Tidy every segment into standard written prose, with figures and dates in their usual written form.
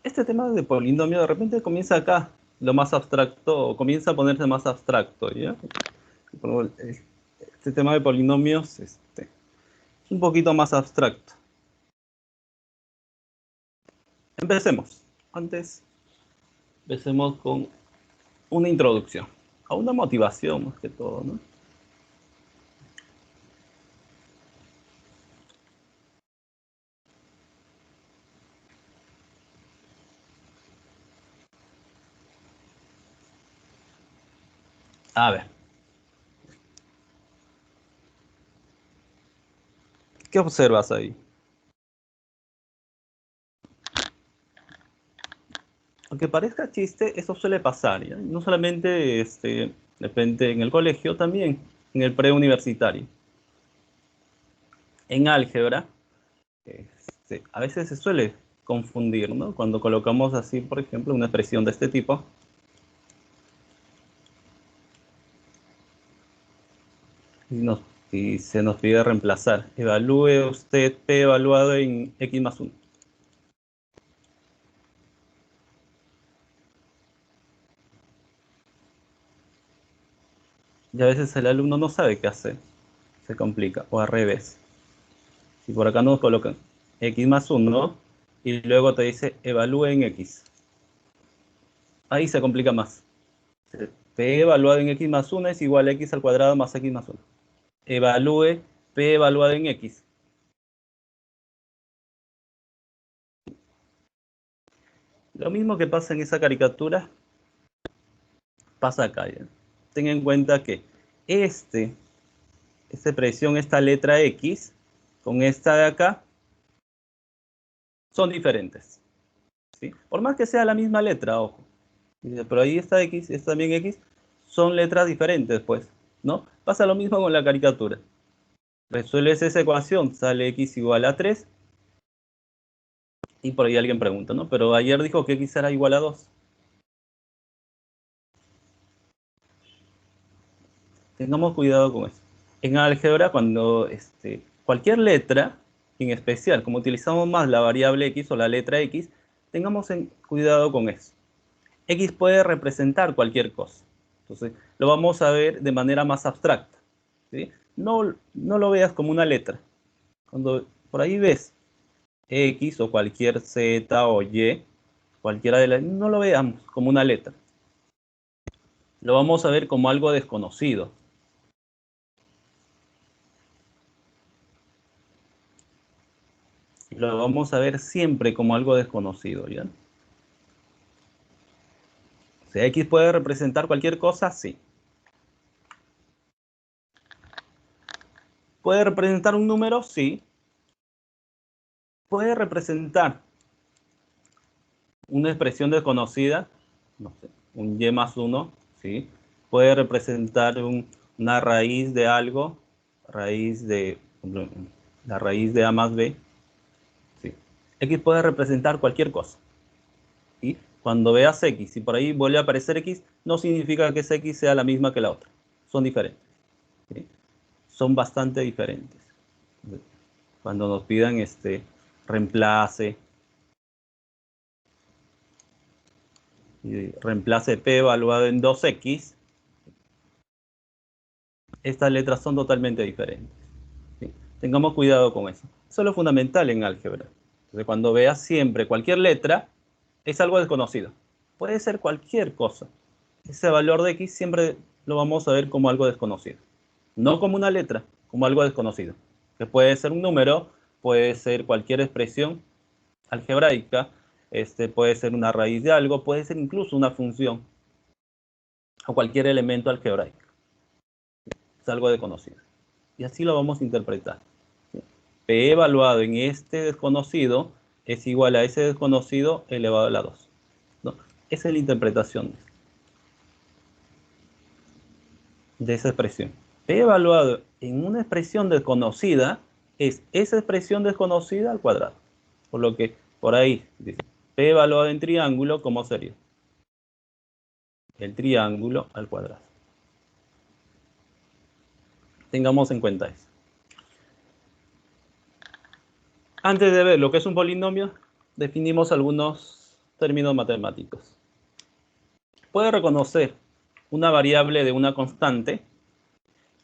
Este tema de polinomio de repente comienza acá, lo más abstracto, comienza a ponerse más abstracto, ¿ya? Este tema de polinomios es un poquito más abstracto. Empecemos. Empecemos con una introducción, a una motivación más que todo, ¿no? A ver. ¿Qué observas ahí? Aunque parezca chiste, eso suele pasar, ¿ya? No solamente depende en el colegio, también en el preuniversitario. En álgebra, a veces se suele confundir, ¿no? Cuando colocamos así, por ejemplo, una expresión de este tipo. Y se nos pide reemplazar. Evalúe usted P evaluado en X más 1. Y a veces el alumno no sabe qué hacer. Se complica. O al revés. Si por acá nos colocan X más 1 y luego te dice evalúe en X. Ahí se complica más. P evaluado en X más 1 es igual a X al cuadrado más X más 1. Evalúe P evaluado en X. Lo mismo que pasa en esa caricatura, pasa acá. ¿Ya? Ten en cuenta que esta expresión, esta letra X, con esta de acá, son diferentes. ¿Sí? Por más que sea la misma letra, ojo. Pero ahí está X, esta también X, son letras diferentes, pues, ¿no? Pasa lo mismo con la caricatura. Resuelves esa ecuación, sale X igual a 3, y por ahí alguien pregunta, ¿no? Pero ayer dijo que X era igual a 2. Tengamos cuidado con eso. En álgebra, cuando cualquier letra, en especial, como utilizamos más la variable X o la letra X, tengamos cuidado con eso. X puede representar cualquier cosa. Entonces, lo vamos a ver de manera más abstracta. ¿Sí? No lo veas como una letra. Cuando por ahí ves X o cualquier Z o Y, cualquiera de las, no lo veamos como una letra. Lo vamos a ver como algo desconocido. Lo vamos a ver siempre como algo desconocido, ¿ya? O sea, X puede representar cualquier cosa, sí. ¿Puede representar un número? Sí. ¿Puede representar una expresión desconocida? No sé, un Y más 1, ¿sí? ¿Puede representar una raíz de algo? La raíz de A más B, ¿sí? X puede representar cualquier cosa. ¿Sí? Cuando veas X y por ahí vuelve a aparecer X, no significa que esa X sea la misma que la otra. Son diferentes. ¿Sí? Son bastante diferentes. Cuando nos pidan reemplace, y reemplace P evaluado en 2X, estas letras son totalmente diferentes. ¿Sí? Tengamos cuidado con eso. Eso es lo fundamental en álgebra. Entonces, cuando veas siempre cualquier letra, es algo desconocido. Puede ser cualquier cosa. Ese valor de X siempre lo vamos a ver como algo desconocido. No como una letra, como algo desconocido. Que puede ser un número, puede ser cualquier expresión algebraica, puede ser una raíz de algo, puede ser incluso una función o cualquier elemento algebraico. Es algo desconocido. Y así lo vamos a interpretar. P evaluado en este desconocido es igual a ese desconocido elevado a la 2. ¿No? Esa es la interpretación de esa expresión. P evaluado en una expresión desconocida es esa expresión desconocida al cuadrado. Por lo que por ahí dice P evaluado en triángulo, ¿cómo sería? El triángulo al cuadrado. Tengamos en cuenta eso. Antes de ver lo que es un polinomio, definimos algunos términos matemáticos. Puedes reconocer una variable de una constante.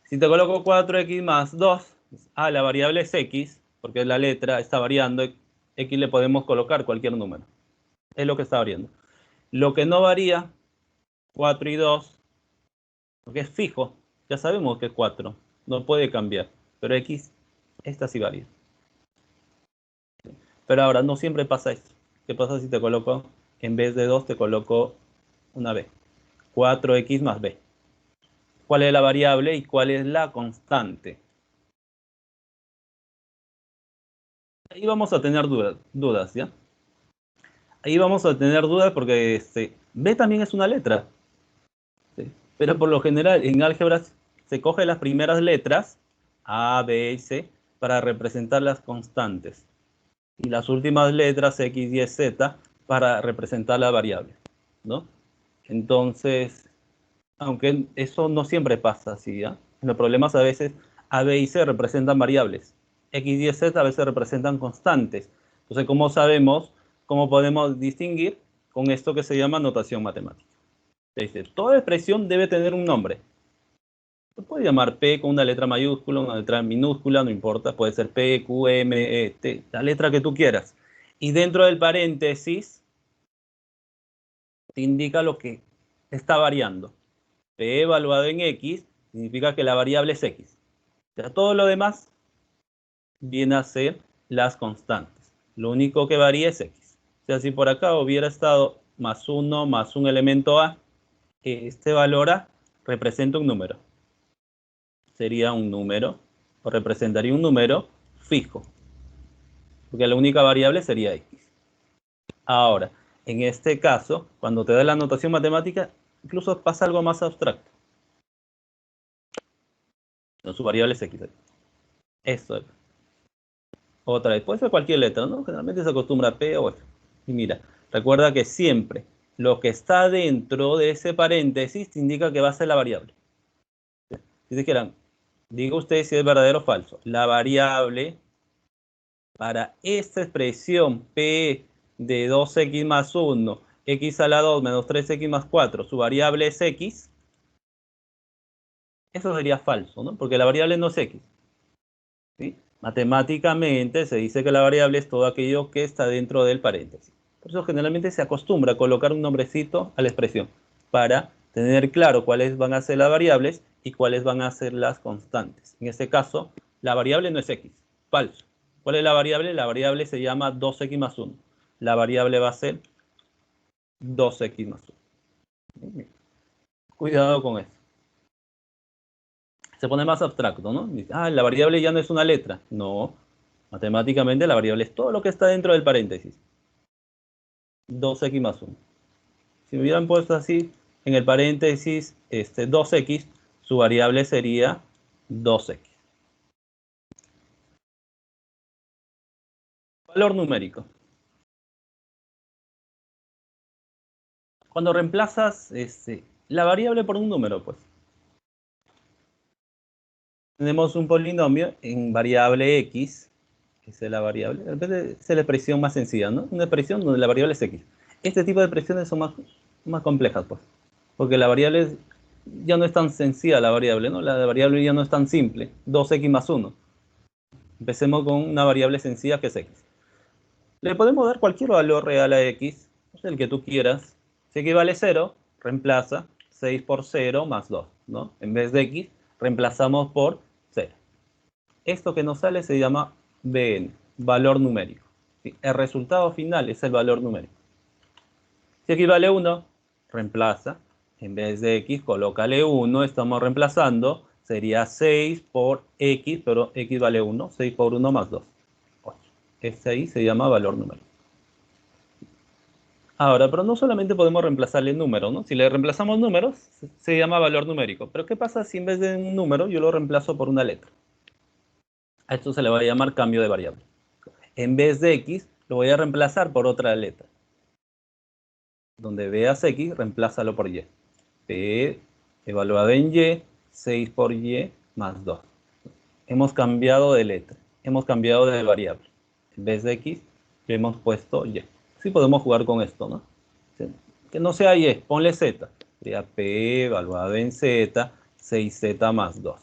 Si te coloco 4x más 2, la variable es x, porque la letra está variando, x le podemos colocar cualquier número. Es lo que está variando. Lo que no varía, 4 y 2, porque es fijo, ya sabemos que es 4, no puede cambiar, pero x, esta sí varía. Pero ahora, no siempre pasa esto. ¿Qué pasa si te coloco, en vez de 2, te coloco una b? 4x más b. ¿Cuál es la variable y cuál es la constante? Ahí vamos a tener dudas, ¿ya? Ahí vamos a tener dudas porque b también es una letra. ¿Sí? Pero por lo general, en álgebra se coge las primeras letras, a, b y c, para representar las constantes. Y las últimas letras, x, y, z, para representar la variable, ¿no? Entonces, aunque eso no siempre pasa así, ¿ya? Los problemas a veces, a, b y c representan variables. X, y, z a veces representan constantes. Entonces, ¿cómo sabemos, cómo podemos distinguir? Con esto que se llama notación matemática. Dice, toda expresión debe tener un nombre. Se puede llamar P con una letra mayúscula, una letra minúscula, no importa. Puede ser P, Q, M, E, T, la letra que tú quieras. Y dentro del paréntesis te indica lo que está variando. P evaluado en X significa que la variable es X. O sea, todo lo demás viene a ser las constantes. Lo único que varía es X. O sea, si por acá hubiera estado más 1 más un elemento A, este valor A representa un número. Sería un número, o representaría un número fijo, porque la única variable sería X. Ahora, en este caso, cuando te da la notación matemática, incluso pasa algo más abstracto. No, su variable es X. Esto es. Otra vez, puede ser cualquier letra, ¿no? Generalmente se acostumbra a P o F. Y mira, recuerda que siempre lo que está dentro de ese paréntesis te indica que va a ser la variable. Si dijeran, diga usted si es verdadero o falso. La variable para esta expresión P de 2x más 1, x a la 2 menos 3x más 4, su variable es x, eso sería falso, ¿no? Porque la variable no es x. ¿Sí? Matemáticamente se dice que la variable es todo aquello que está dentro del paréntesis. Por eso generalmente se acostumbra a colocar un nombrecito a la expresión para tener claro cuáles van a ser las variables y cuáles van a ser las constantes. En este caso, la variable no es x, falso. ¿Cuál es la variable? La variable se llama 2x más 1. La variable va a ser 2x más 1. Cuidado con eso. Se pone más abstracto, ¿no? Dice, la variable ya no es una letra. No, matemáticamente la variable es todo lo que está dentro del paréntesis. 2x más 1. Si me hubieran puesto así en el paréntesis 2x, su variable sería 2x. Valor numérico. Cuando reemplazas la variable por un número, pues. Tenemos un polinomio en variable x, esa es la variable, de repente es la expresión más sencilla, ¿no? Una expresión donde la variable es x. Este tipo de expresiones son más complejas, pues, porque la variable ya no es tan sencilla, la variable, ¿no? La variable ya no es tan simple, 2x más 1. Empecemos con una variable sencilla que es x. Le podemos dar cualquier valor real a x, el que tú quieras. Si x vale 0, reemplaza 6 por 0 más 2, ¿no? En vez de x, reemplazamos por 0. Esto que nos sale se llama Bn, valor numérico. ¿Sí? El resultado final es el valor numérico. Si x vale 1, reemplaza. En vez de x, colócale 1, estamos reemplazando. Sería 6 por x, pero x vale 1, 6 por 1 más 2. 8. Este ahí se llama valor numérico. Ahora, pero no solamente podemos reemplazarle números, ¿no? Si le reemplazamos números, se llama valor numérico. Pero ¿qué pasa si en vez de un número yo lo reemplazo por una letra? A esto se le va a llamar cambio de variable. En vez de x, lo voy a reemplazar por otra letra. Donde veas x, reemplázalo por y. P evaluado en y, 6 por y más 2. Hemos cambiado de letra, hemos cambiado de variable. En vez de X le hemos puesto Y. Sí podemos jugar con esto, ¿no? Que no sea Y, ponle Z. Sería P evaluado en Z, 6Z más 2.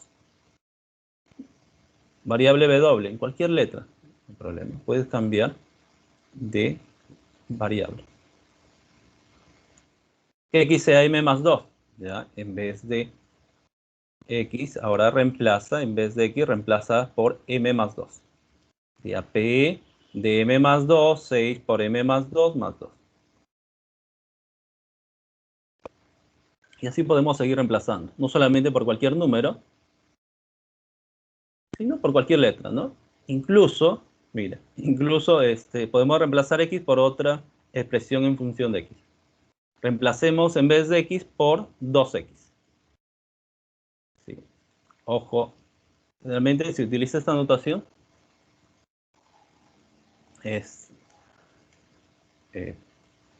Variable W, en cualquier letra, no hay problema. Puedes cambiar de variable. Que X sea M más 2, ¿ya? En vez de X, ahora reemplaza, en vez de X, reemplaza por M más 2. Sería P de M más 2, 6 por M más 2, más 2. Y así podemos seguir reemplazando, no solamente por cualquier número, sino por cualquier letra, ¿no? Incluso, mira, incluso podemos reemplazar X por otra expresión en función de X. Reemplacemos en vez de X por 2X. ¿Sí? Ojo, realmente si utiliza esta notación,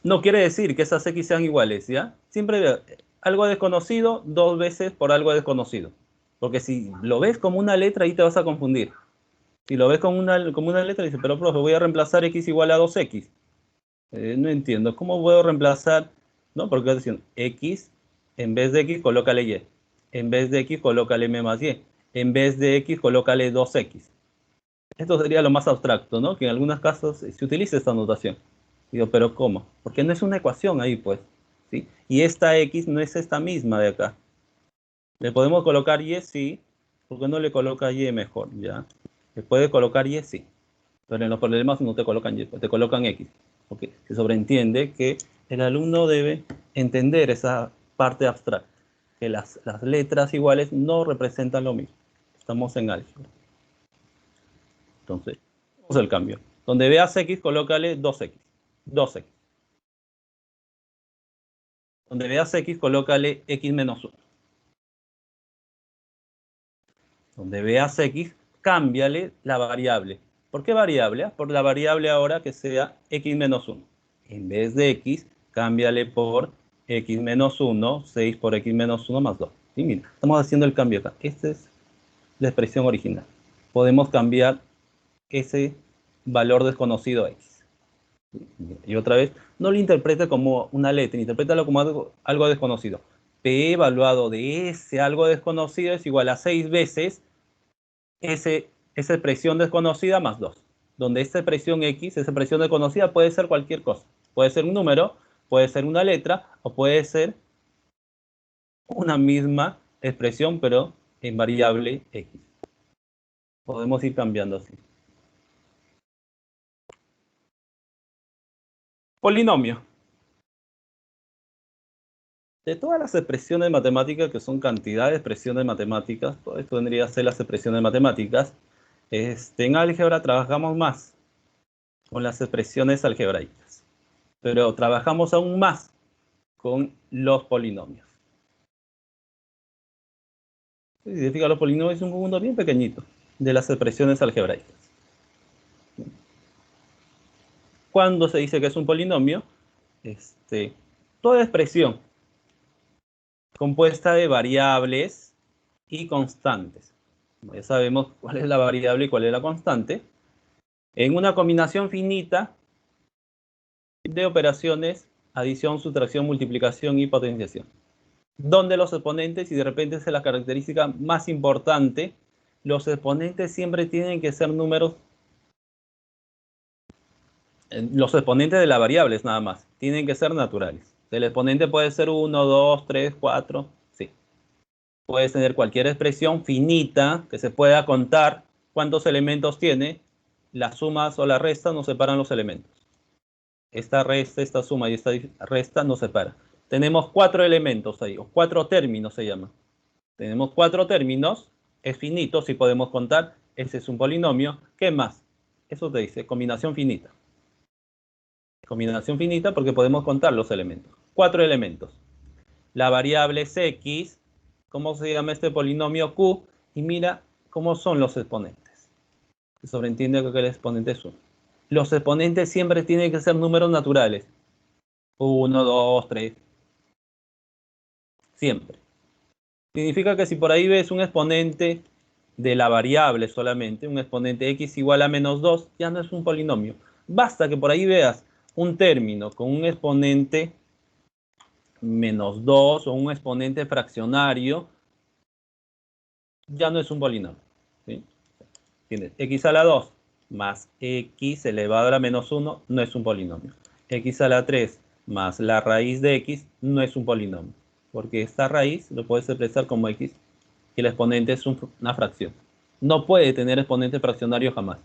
no quiere decir que esas X sean iguales, ¿ya? Siempre algo desconocido, 2 veces por algo desconocido. Porque si lo ves como una letra, ahí te vas a confundir. Si lo ves como una letra, dices, pero profe, voy a reemplazar X igual a 2X. No entiendo, ¿cómo puedo reemplazar? ¿No? Porque es decir, X, en vez de X, colócale Y. En vez de X, colócale M más Y. En vez de X, colócale 2X. Esto sería lo más abstracto, ¿no? Que en algunos casos se utiliza esta notación. Digo, ¿pero cómo? Porque no es una ecuación ahí, pues. ¿Sí? Y esta X no es esta misma de acá. ¿Le podemos colocar Y? Sí. ¿Por qué no le coloca Y mejor? ¿Ya? ¿Le puede colocar Y? Sí. Pero en los problemas no te colocan Y, te colocan X. Porque se sobreentiende que el alumno debe entender esa parte abstracta. Que las letras iguales no representan lo mismo. Estamos en álgebra. Entonces, vamos al cambio. Donde veas X, colócale 2X. 2X. Donde veas X, colócale X menos 1. Donde veas X, cámbiale la variable. ¿Por qué variable? Por la variable ahora que sea X menos 1. En vez de X, cámbiale por X menos 1, 6 por X menos 1 más 2. Y mira, estamos haciendo el cambio acá. Esta es la expresión original. Podemos cambiar ese valor desconocido a X. Y otra vez, no lo interprete como una letra, interprétalo como algo desconocido. P evaluado de ese algo desconocido es igual a 6 veces esa expresión desconocida más 2. Donde esta expresión X, esa expresión desconocida, puede ser cualquier cosa. Puede ser un número, puede ser una letra, o puede ser una misma expresión, pero en variable X. Podemos ir cambiando así. Polinomio. De todas las expresiones matemáticas, que son cantidad de expresiones matemáticas, todo esto vendría a ser las expresiones matemáticas, en álgebra trabajamos más con las expresiones algebraicas, pero trabajamos aún más con los polinomios. Significa los polinomios es un conjunto bien pequeñito de las expresiones algebraicas. Cuando se dice que es un polinomio, toda expresión compuesta de variables y constantes. Ya sabemos cuál es la variable y cuál es la constante. En una combinación finita de operaciones, adición, sustracción, multiplicación y potenciación. Donde los exponentes, y de repente es la característica más importante, los exponentes siempre tienen que ser números, los exponentes de las variables nada más, tienen que ser naturales. El exponente puede ser 1, 2, 3, 4, sí. Puedes tener cualquier expresión finita que se pueda contar cuántos elementos tiene. Las sumas o la resta nos separan los elementos. Esta resta, esta suma y esta resta nos separa. Tenemos 4 elementos ahí, o 4 términos se llama. Tenemos 4 términos, es finito, si podemos contar, ese es un polinomio. ¿Qué más? Eso te dice combinación finita. Combinación finita porque podemos contar los elementos. 4 elementos. La variable es X. ¿Cómo se llama este polinomio Q? Y mira cómo son los exponentes. Se sobreentiende que el exponente es 1. Los exponentes siempre tienen que ser números naturales. 1, 2, 3. Siempre. Significa que si por ahí ves un exponente de la variable solamente, un exponente x igual a menos 2, ya no es un polinomio. Basta que por ahí veas un término con un exponente menos 2 o un exponente fraccionario, ya no es un polinomio. ¿Sí? Tienes x a la 2 más x elevado a la menos 1, no es un polinomio. X a la 3 más la raíz de x no es un polinomio, porque esta raíz lo puedes expresar como x y el exponente es una fracción. No puede tener exponente fraccionario jamás.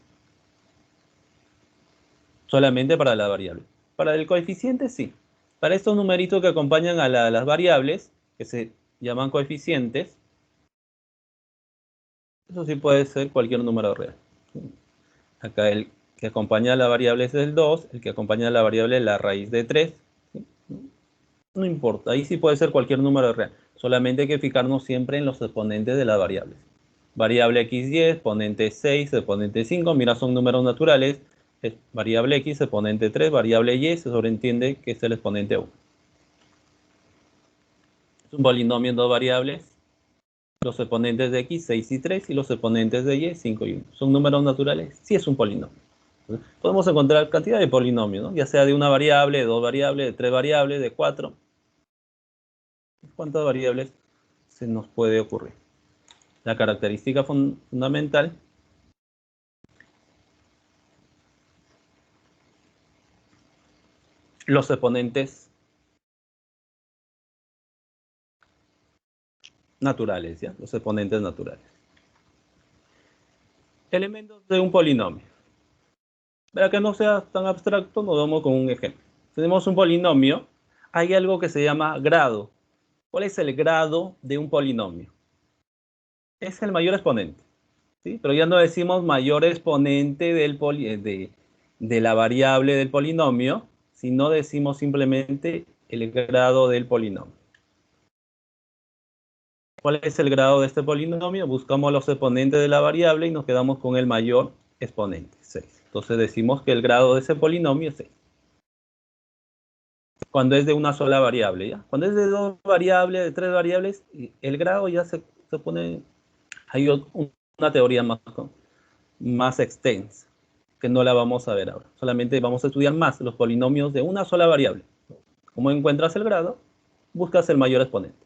Solamente para la variable. Para el coeficiente sí. Para estos numeritos que acompañan a las variables, que se llaman coeficientes, eso sí puede ser cualquier número real. Acá el que acompaña a la variable es el 2, el que acompaña a la variable es la raíz de 3. No importa, ahí sí puede ser cualquier número real. Solamente hay que fijarnos siempre en los exponentes de las variables. Variable x10, exponente 6, exponente 5, mira, son números naturales. Es variable x, exponente 3, variable y, se sobreentiende que es el exponente 1. Es un polinomio en dos variables. Los exponentes de x, 6 y 3, y los exponentes de y, 5 y 1. ¿Son números naturales? Sí es un polinomio. Podemos encontrar cantidad de polinomios, ¿no? Ya sea de una variable, de dos variables, de tres variables, de 4. ¿Cuántas variables se nos puede ocurrir? La característica fundamental los exponentes naturales, ¿ya? Los exponentes naturales. Elementos de un polinomio. Para que no sea tan abstracto, nos vamos con un ejemplo. Tenemos un polinomio, hay algo que se llama grado. ¿Cuál es el grado de un polinomio? Es el mayor exponente, ¿sí? Pero ya no decimos mayor exponente de la variable del polinomio, sino decimos simplemente el grado del polinomio. ¿Cuál es el grado de este polinomio? Buscamos los exponentes de la variable y nos quedamos con el mayor exponente, 6. Entonces decimos que el grado de ese polinomio es 6. Cuando es de una sola variable, ¿ya? Cuando es de dos variables, de tres variables, el grado ya se pone... Hay una teoría más extensa, que no la vamos a ver ahora. Solamente vamos a estudiar más los polinomios de una sola variable. ¿Cómo encuentras el grado? Buscas el mayor exponente.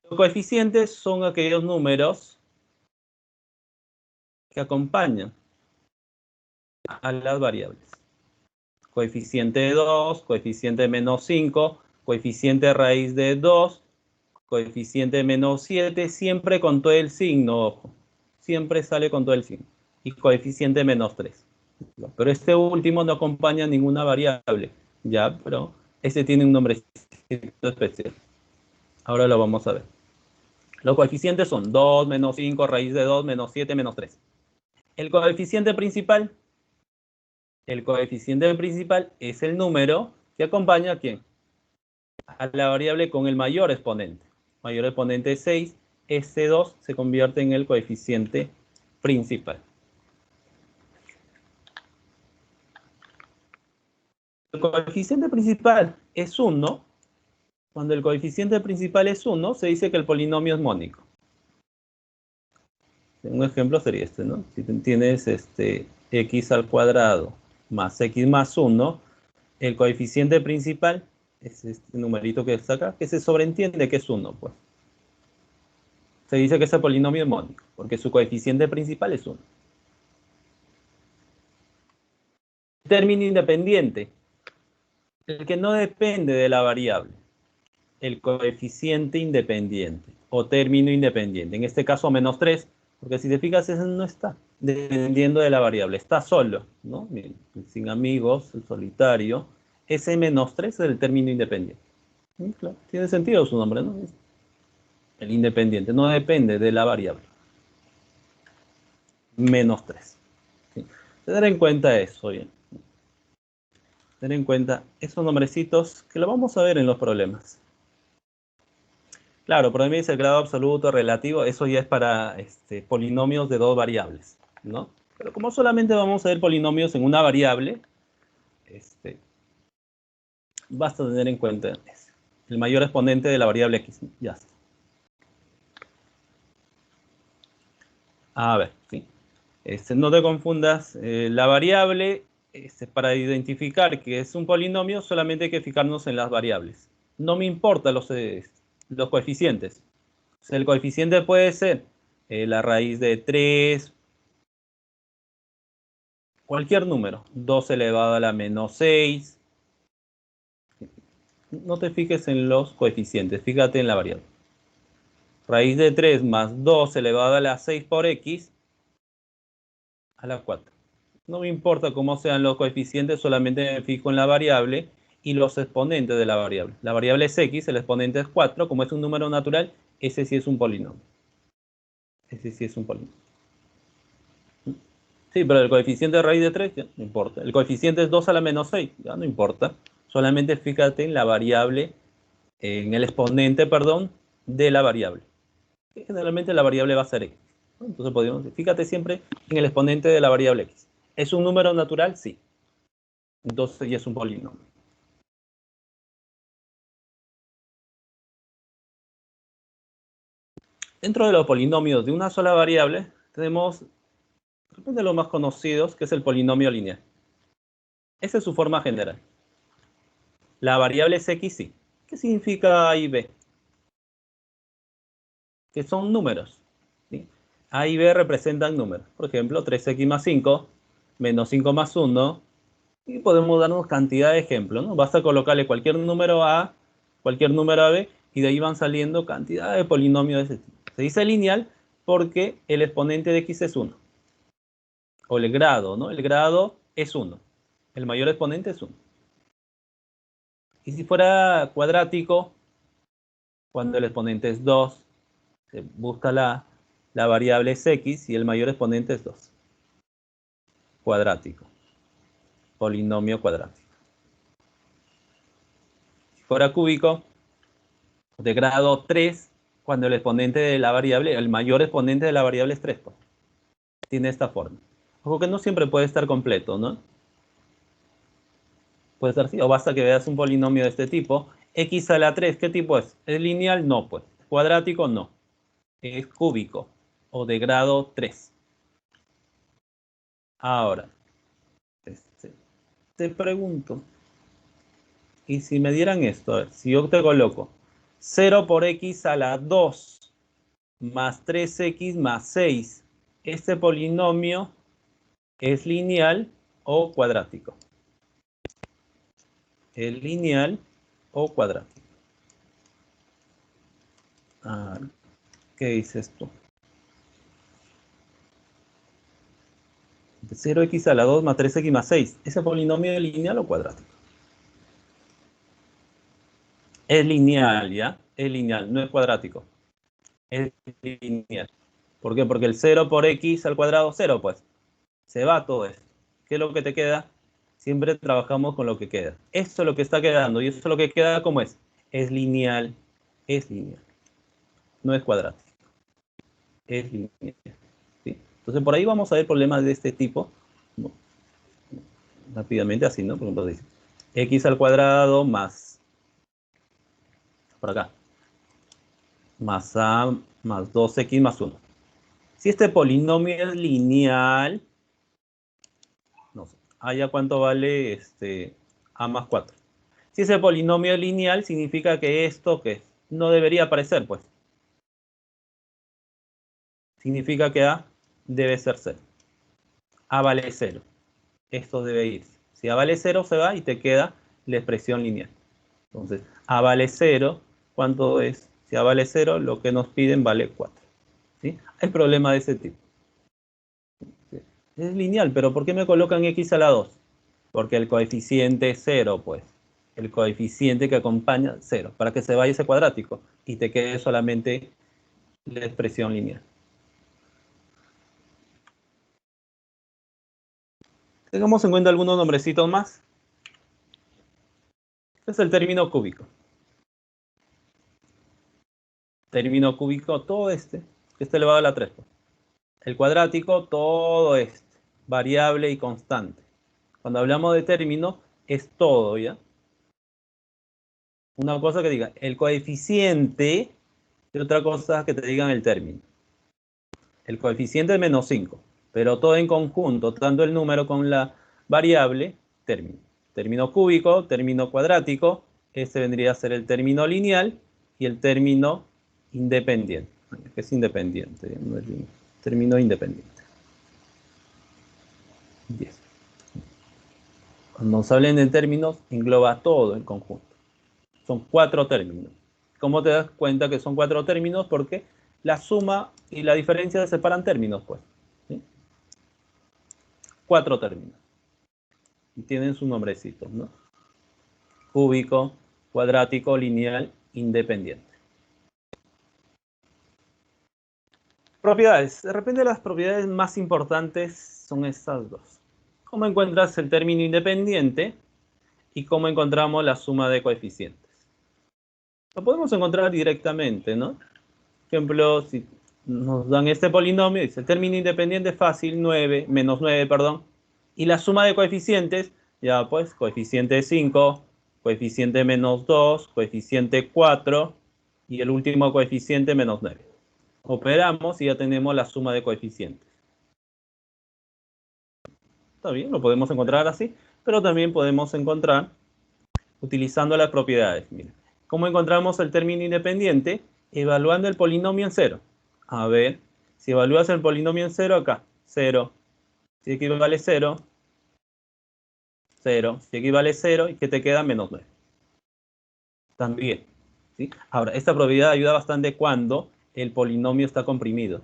Los coeficientes son aquellos números que acompañan a las variables. Coeficiente de 2, coeficiente de menos 5, coeficiente raíz de 2, coeficiente de menos 7, siempre con todo el signo, ojo. Siempre sale con todo el signo. Y coeficiente de menos 3. Pero este último no acompaña ninguna variable. Ya, pero este tiene un nombrecito especial. Ahora lo vamos a ver. Los coeficientes son 2, menos 5, raíz de 2, menos 7, menos 3. El coeficiente principal es el número que acompaña ¿a quién? A la variable con el mayor exponente. Mayor exponente es 6. Este 2 se convierte en el coeficiente principal. El coeficiente principal es 1. Cuando el coeficiente principal es 1, se dice que el polinomio es mónico. Un ejemplo sería este, ¿no? Si tienes x al cuadrado más x más 1, el coeficiente principal es este numerito que está acá, que se sobreentiende que es 1, pues. Se dice que ese polinomio es mónico, porque su coeficiente principal es 1. Término independiente, el que no depende de la variable. El coeficiente independiente o término independiente. En este caso, menos 3, porque si te fijas, ese no está dependiendo de la variable. Está solo, ¿no? Sin amigos, el solitario. Ese menos 3 es el término independiente. Claro, tiene sentido su nombre, ¿no? El independiente no depende de la variable. Menos 3. ¿Sí? Tener en cuenta eso, bien. Tener en cuenta esos nombrecitos que lo vamos a ver en los problemas. Claro, para mí es el grado absoluto relativo, eso ya es para polinomios de dos variables, ¿no? Pero como solamente vamos a ver polinomios en una variable, basta tener en cuenta el mayor exponente de la variable x, ya está. A ver, sí. No te confundas. La variable, para identificar que es un polinomio, solamente hay que fijarnos en las variables. No me importan los coeficientes. O sea, el coeficiente puede ser la raíz de 3, cualquier número. 2 elevado a la menos 6. No te fijes en los coeficientes, fíjate en la variable. Raíz de 3 más 2 elevado a la 6 por x a la 4. No me importa cómo sean los coeficientes, solamente me fijo en la variable y los exponentes de la variable. La variable es x, el exponente es 4. Como es un número natural, ese sí es un polinomio. Ese sí es un polinomio. Sí, pero el coeficiente de raíz de 3 ya no importa. El coeficiente es 2 a la menos 6, ya no importa. Solamente fíjate en la variable, en el exponente, perdón, de la variable. Generalmente la variable va a ser x. Entonces podemos, fíjate siempre en el exponente de la variable x. ¿Es un número natural? Sí. Entonces ya es un polinomio. Dentro de los polinomios de una sola variable, tenemos de los más conocidos, que es el polinomio lineal. Esa es su forma general. La variable es x, sí. ¿Qué significa a y b? Que son números. ¿Sí? A y b representan números. Por ejemplo, 3x más 5, menos 5 más 1. Y podemos darnos cantidad de ejemplos, ¿no? Basta colocarle cualquier número a, cualquier número a b, y de ahí van saliendo cantidad de polinomios de ese tipo. Se dice lineal porque el exponente de x es 1. O el grado, ¿no? El grado es 1. El mayor exponente es 1. Y si fuera cuadrático, cuando el exponente es 2, se busca la variable es x y el mayor exponente es 2. Cuadrático. Polinomio cuadrático. Si fuera cúbico, de grado 3, cuando el exponente de la variable, el mayor exponente de la variable es 3. Pues. Tiene esta forma. Ojo que no siempre puede estar completo, ¿no? Puede estar así, o basta que veas un polinomio de este tipo. X a la 3, ¿qué tipo es? ¿Es lineal? No, pues. Cuadrático, no. Es cúbico o de grado 3. Ahora, te pregunto, y si me dieran esto, a ver, si yo te coloco 0 por x a la 2 más 3x más 6, ¿este polinomio es lineal o cuadrático? ¿Es lineal o cuadrático? Ah, ¿qué dices tú? 0x a la 2 más 3x más 6. ¿Ese polinomio es lineal o cuadrático? Es lineal, ¿ya? Es lineal, no es cuadrático. Es lineal. ¿Por qué? Porque el 0 por x al cuadrado, 0, pues. Se va todo esto. ¿Qué es lo que te queda? Siempre trabajamos con lo que queda. Esto es lo que está quedando. Y esto es lo que queda, ¿cómo es? Es lineal. Es lineal. No es cuadrático. Es lineal. ¿Sí? Entonces, por ahí vamos a ver problemas de este tipo. Rápidamente, así, ¿no? Por ejemplo, dice x al cuadrado más, por acá, más a más 2x más 1. Si este polinomio es lineal, no sé, allá cuánto vale a más 4. Si ese polinomio es lineal, significa que esto que no debería aparecer, pues. Significa que a debe ser 0. A vale 0. Esto debe irse. Si a vale 0 se va y te queda la expresión lineal. Entonces, a vale 0, ¿cuánto es? Si a vale 0, lo que nos piden vale 4. ¿Sí? Hay problemas de ese tipo. ¿Sí? Es lineal, pero ¿por qué me colocan x a la 2? Porque el coeficiente es 0, pues. El coeficiente que acompaña 0, para que se vaya ese cuadrático y te quede solamente la expresión lineal. Tengamos en cuenta algunos nombrecitos más. Este es el término cúbico. Término cúbico, todo que está elevado a la 3. Pues. El cuadrático, todo variable y constante. Cuando hablamos de término, es todo, ¿ya? Una cosa que diga el coeficiente y otra cosa que te digan el término. el coeficiente es menos 5, pero todo en conjunto, tanto el número con la variable, término. Término cúbico, término cuadrático, este vendría a ser el término lineal y el término independiente. Que es independiente, no es lineal. Término independiente. 10. Cuando nos hablen de términos, engloba todo el conjunto. Son 4 términos. ¿Cómo te das cuenta que son 4 términos? Porque la suma y la diferencia separan términos, pues. ¿Sí? 4 términos. Y tienen sus nombrecitos, ¿no? Cúbico, cuadrático, lineal, independiente. Propiedades. De repente las propiedades más importantes son estas dos. ¿Cómo encuentras el término independiente? Y cómo encontramos la suma de coeficientes. Lo podemos encontrar directamente, ¿no? Por ejemplo, si nos dan este polinomio, dice el término independiente es fácil, 9, menos 9, perdón. Y la suma de coeficientes, ya pues, coeficiente 5, coeficiente menos 2, coeficiente 4 y el último coeficiente menos 9. Operamos y ya tenemos la suma de coeficientes. Está bien, lo podemos encontrar así, pero también podemos encontrar utilizando las propiedades. Mira, ¿cómo encontramos el término independiente? Evaluando el polinomio en 0. A ver, si evalúas el polinomio en 0 acá, 0. Si equivale 0, 0. Si equivale 0, ¿y qué te queda? Menos 9. También. ¿Sí? Ahora, esta propiedad ayuda bastante cuando el polinomio está comprimido.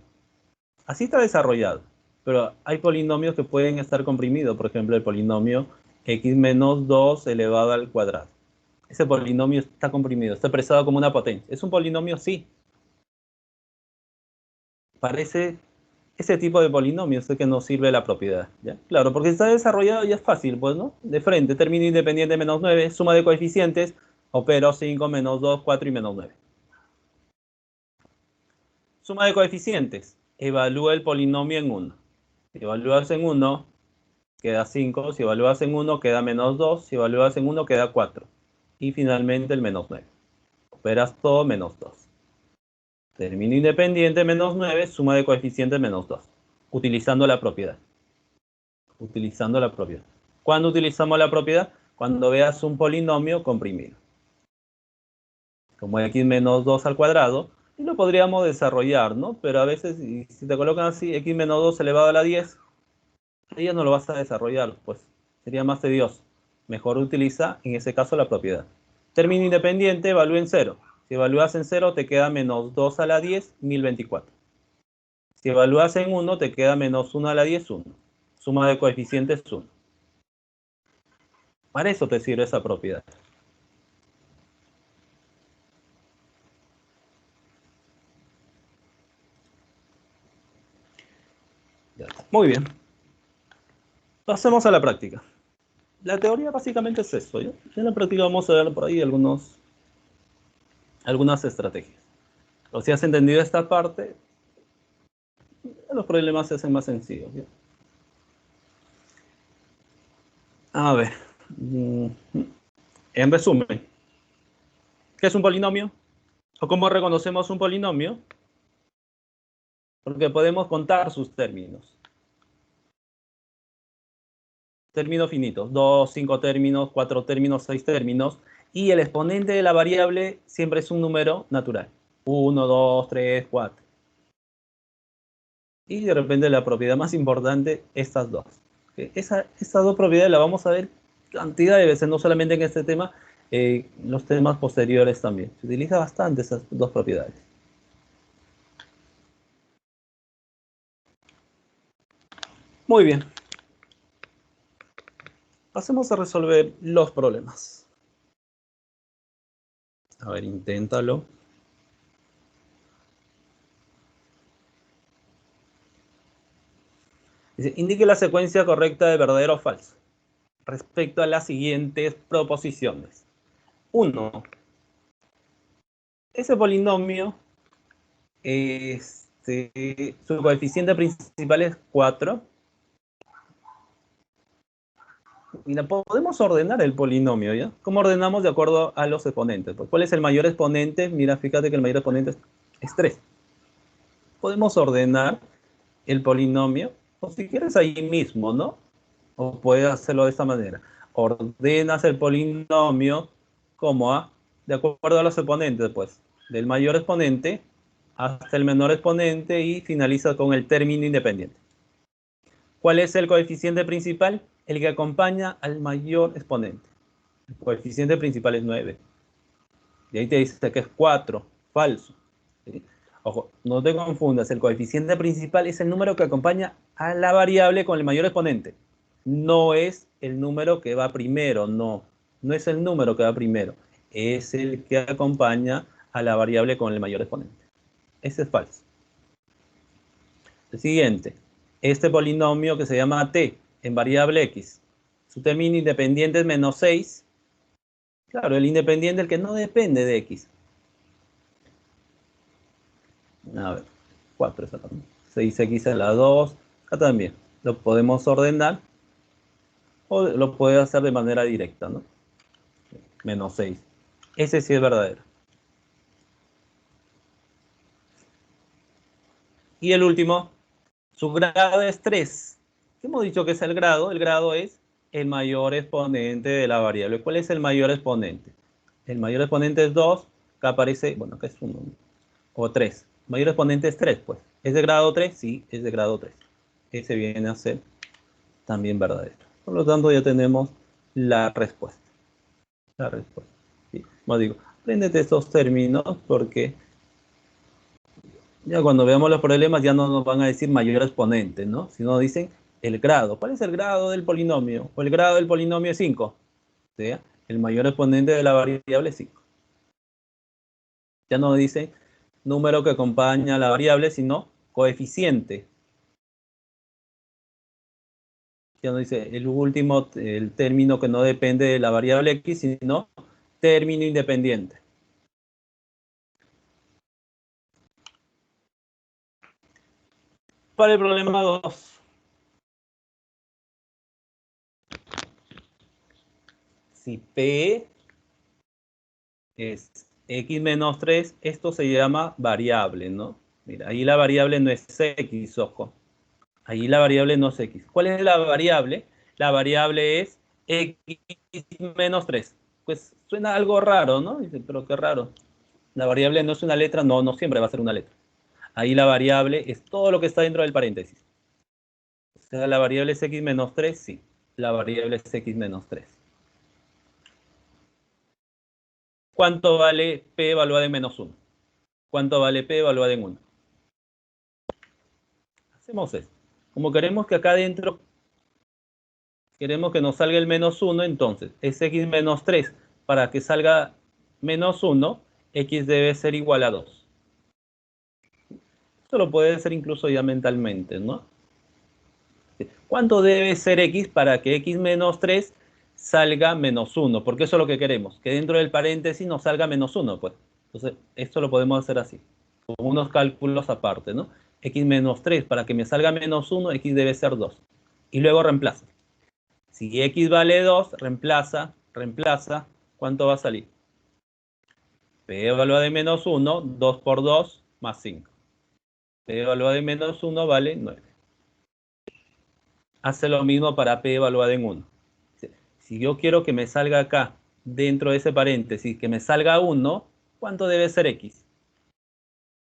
Así está desarrollado. Pero hay polinomios que pueden estar comprimidos. Por ejemplo, el polinomio x menos 2 elevado al cuadrado. Ese polinomio está comprimido, está expresado como una potencia. ¿Es un polinomio? Sí. Parece ese tipo de polinomio es el que nos sirve la propiedad. ¿Ya? Claro, porque está desarrollado ya es fácil, pues, ¿no? De frente, término independiente menos 9, suma de coeficientes, opero 5, menos 2, 4 y menos 9. Suma de coeficientes, evalúa el polinomio en 1. Si evalúas en 1, queda 5. Si evalúas en 1, queda menos 2. Si evalúas en 1, queda 4. Y finalmente el menos 9. Operas todo menos 2. Término independiente menos 9, suma de coeficientes menos 2. Utilizando la propiedad. Utilizando la propiedad. ¿Cuándo utilizamos la propiedad? Cuando veas un polinomio comprimido. Como x menos 2 al cuadrado. Y lo podríamos desarrollar, ¿no? Pero a veces, si te colocan así, x menos 2 elevado a la 10, ahí ya no lo vas a desarrollar, pues sería más tedioso. Mejor utiliza, en ese caso, la propiedad. Término independiente, evalúa en 0. Si evalúas en 0, te queda menos 2 a la 10, 1024. Si evalúas en 1, te queda menos 1 a la 10, 1. Suma de coeficientes, 1. Para eso te sirve esa propiedad. Muy bien. Pasemos a la práctica. La teoría básicamente es esto, ¿ya? En la práctica vamos a ver por ahí algunas estrategias. Pero si has entendido esta parte, los problemas se hacen más sencillos, ¿ya? A ver. En resumen, ¿qué es un polinomio? ¿O cómo reconocemos un polinomio? Porque podemos contar sus términos. Términos finitos, 2, 5 términos, 4 términos, 6 términos. Y el exponente de la variable siempre es un número natural. 1, 2, 3, 4. Y de repente la propiedad más importante, estas dos. Estas dos propiedades las vamos a ver cantidad de veces, no solamente en este tema, los temas posteriores también. Se utiliza bastante esas dos propiedades. Muy bien. Pasemos a resolver los problemas. A ver, inténtalo. Dice, indique la secuencia correcta de verdadero o falso respecto a las siguientes proposiciones. 1. Ese polinomio, su coeficiente principal es 4. Mira, podemos ordenar el polinomio, ¿ya? ¿Cómo ordenamos? De acuerdo a los exponentes. Pues, ¿cuál es el mayor exponente? Mira, fíjate que el mayor exponente es 3. Podemos ordenar el polinomio, o si quieres ahí mismo, ¿no? O puedes hacerlo de esta manera. Ordenas el polinomio como A, de acuerdo a los exponentes, pues, del mayor exponente hasta el menor exponente y finaliza con el término independiente. ¿Cuál es el coeficiente principal? El que acompaña al mayor exponente. El coeficiente principal es 9. Y ahí te dice que es 4, falso. ¿Sí? Ojo, no te confundas, el coeficiente principal es el número que acompaña a la variable con el mayor exponente. No es el número que va primero, no. No es el número que va primero. Es el que acompaña a la variable con el mayor exponente. Ese es falso. El siguiente, este polinomio que se llama t en variable x, su término independiente es menos 6. Claro, el independiente, el que no depende de x. A ver, 4 es acá. 6x a la 2. Acá también. Lo podemos ordenar o lo puede hacer de manera directa, ¿no? Menos 6. Ese sí es verdadero. Y el último, su grado es 3. ¿Qué hemos dicho que es el grado? El grado es el mayor exponente de la variable. ¿Cuál es el mayor exponente? El mayor exponente es 2. Acá aparece, bueno, acá es 1 o 3. El mayor exponente es 3, pues. ¿Es de grado 3? Sí, es de grado 3. Ese viene a ser también verdadero. Por lo tanto, ya tenemos la respuesta. La respuesta. ¿Sí? Como digo, apréndete estos términos porque ya cuando veamos los problemas ya no nos van a decir mayor exponente, ¿no? Sino dicen el grado. ¿Cuál es el grado del polinomio? O el grado del polinomio es 5. O sea, el mayor exponente de la variable es 5. Ya no dice número que acompaña a la variable, sino coeficiente. Ya no dice el último, el término que no depende de la variable x, sino término independiente. Para el problema 2. Si P es x menos 3, esto se llama variable, ¿no? Mira, ahí la variable no es x, ojo. Ahí la variable no es x. ¿Cuál es la variable? La variable es x menos 3. Pues suena algo raro, ¿no? Dice, pero qué raro. La variable no es una letra, no, no siempre va a ser una letra. Ahí la variable es todo lo que está dentro del paréntesis. O sea, la variable es x menos 3, sí. La variable es x menos 3. ¿Cuánto vale p evaluada en menos 1? ¿Cuánto vale p evaluada en 1? Hacemos esto. Como queremos que acá adentro, queremos que nos salga el menos 1, entonces es x menos 3. Para que salga menos 1, x debe ser igual a 2. Esto lo puede hacer incluso ya mentalmente, ¿no? ¿Cuánto debe ser x para que x menos 3 salga menos 1? Porque eso es lo que queremos, que dentro del paréntesis nos salga menos 1, pues. Entonces, esto lo podemos hacer así, con unos cálculos aparte, ¿no? X menos 3, para que me salga menos 1, x debe ser 2. Y luego reemplaza. Si x vale 2, reemplaza, ¿cuánto va a salir? P evaluada de menos 1, 2 por 2, más 5. P evaluada de menos 1 vale 9. Hace lo mismo para P evaluada en 1. Si yo quiero que me salga acá, dentro de ese paréntesis, que me salga 1, ¿cuánto debe ser x?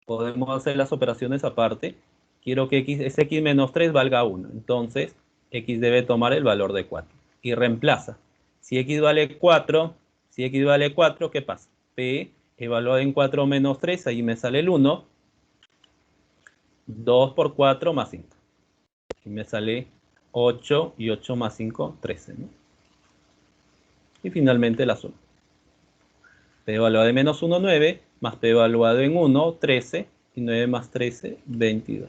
Podemos hacer las operaciones aparte. Quiero que ese x menos 3 valga 1. Entonces, x debe tomar el valor de 4. Y reemplaza. Si x vale 4, ¿qué pasa? P evaluado en 4 menos 3, ahí me sale el 1. 2 por 4 más 5. Aquí me sale 8 y 8 más 5, 13, ¿no? Y finalmente la suma. P evaluado de menos 1, 9, más P evaluado en 1, 13, y 9 más 13, 22.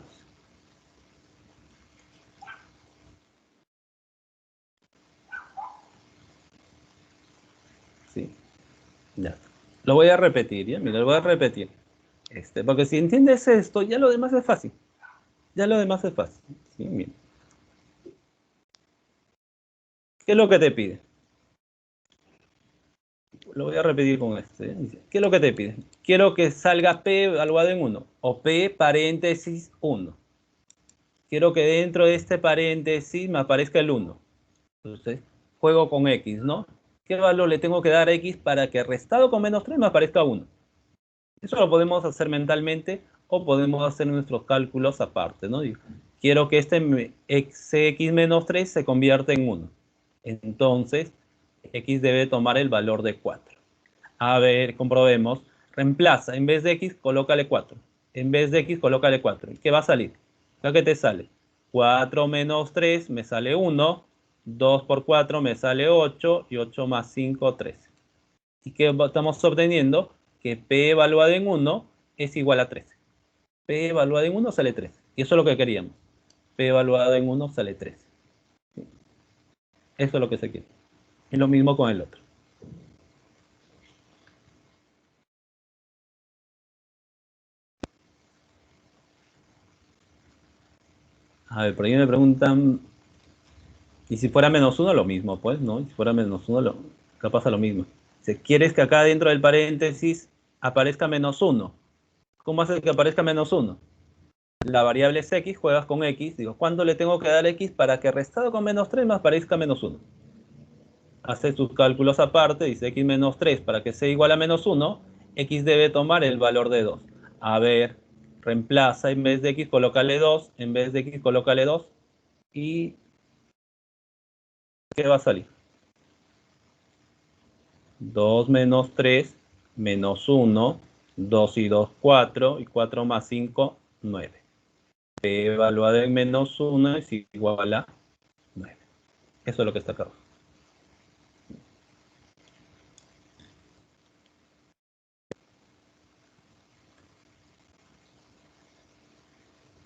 Sí, ya. Lo voy a repetir, ¿ya? Mira, lo voy a repetir. Porque si entiendes esto, ya lo demás es fácil. Ya lo demás es fácil. Sí, mira. ¿Qué es lo que te pide? Lo voy a repetir con este. ¿Qué es lo que te pide? Quiero que salga P evaluado en 1 o P paréntesis 1. quiero que dentro de este paréntesis me aparezca el 1. Entonces, juego con x, ¿no? ¿Qué valor le tengo que dar a x para que restado con menos 3 me aparezca 1? Eso lo podemos hacer mentalmente o podemos hacer nuestros cálculos aparte, ¿no? Quiero que este cx menos 3 se convierta en 1. Entonces, x debe tomar el valor de 4. A ver, comprobemos. Reemplaza, en vez de x, colócale 4. En vez de x, colócale 4. ¿Qué va a salir? ¿Qué te sale? 4 menos 3 me sale 1. 2 por 4 me sale 8. Y 8 más 5, 13. ¿Y qué estamos obteniendo? Que p evaluado en 1 es igual a 13. P evaluado en 1 sale 13. Y eso es lo que queríamos. P evaluado en 1 sale 13. Eso es lo que se quiere. Y lo mismo con el otro. A ver, por ahí me preguntan, y si fuera menos 1, lo mismo, pues, ¿no? Y si fuera menos 1, acá pasa lo mismo. Si quieres que acá dentro del paréntesis aparezca menos 1, ¿cómo haces que aparezca menos 1? La variable es x, juegas con x. Digo, ¿cuánto le tengo que dar x para que restado con menos 3 me aparezca menos 1? Hace sus cálculos aparte, dice x menos 3 para que sea igual a menos 1, x debe tomar el valor de 2. A ver, reemplaza, en vez de x colócale 2, en vez de x colócale 2, y ¿qué va a salir? 2 menos 3 menos 1, 2 y 2, 4, y 4 más 5, 9. P evaluada en menos 1 es igual a 9. Eso es lo que está acá.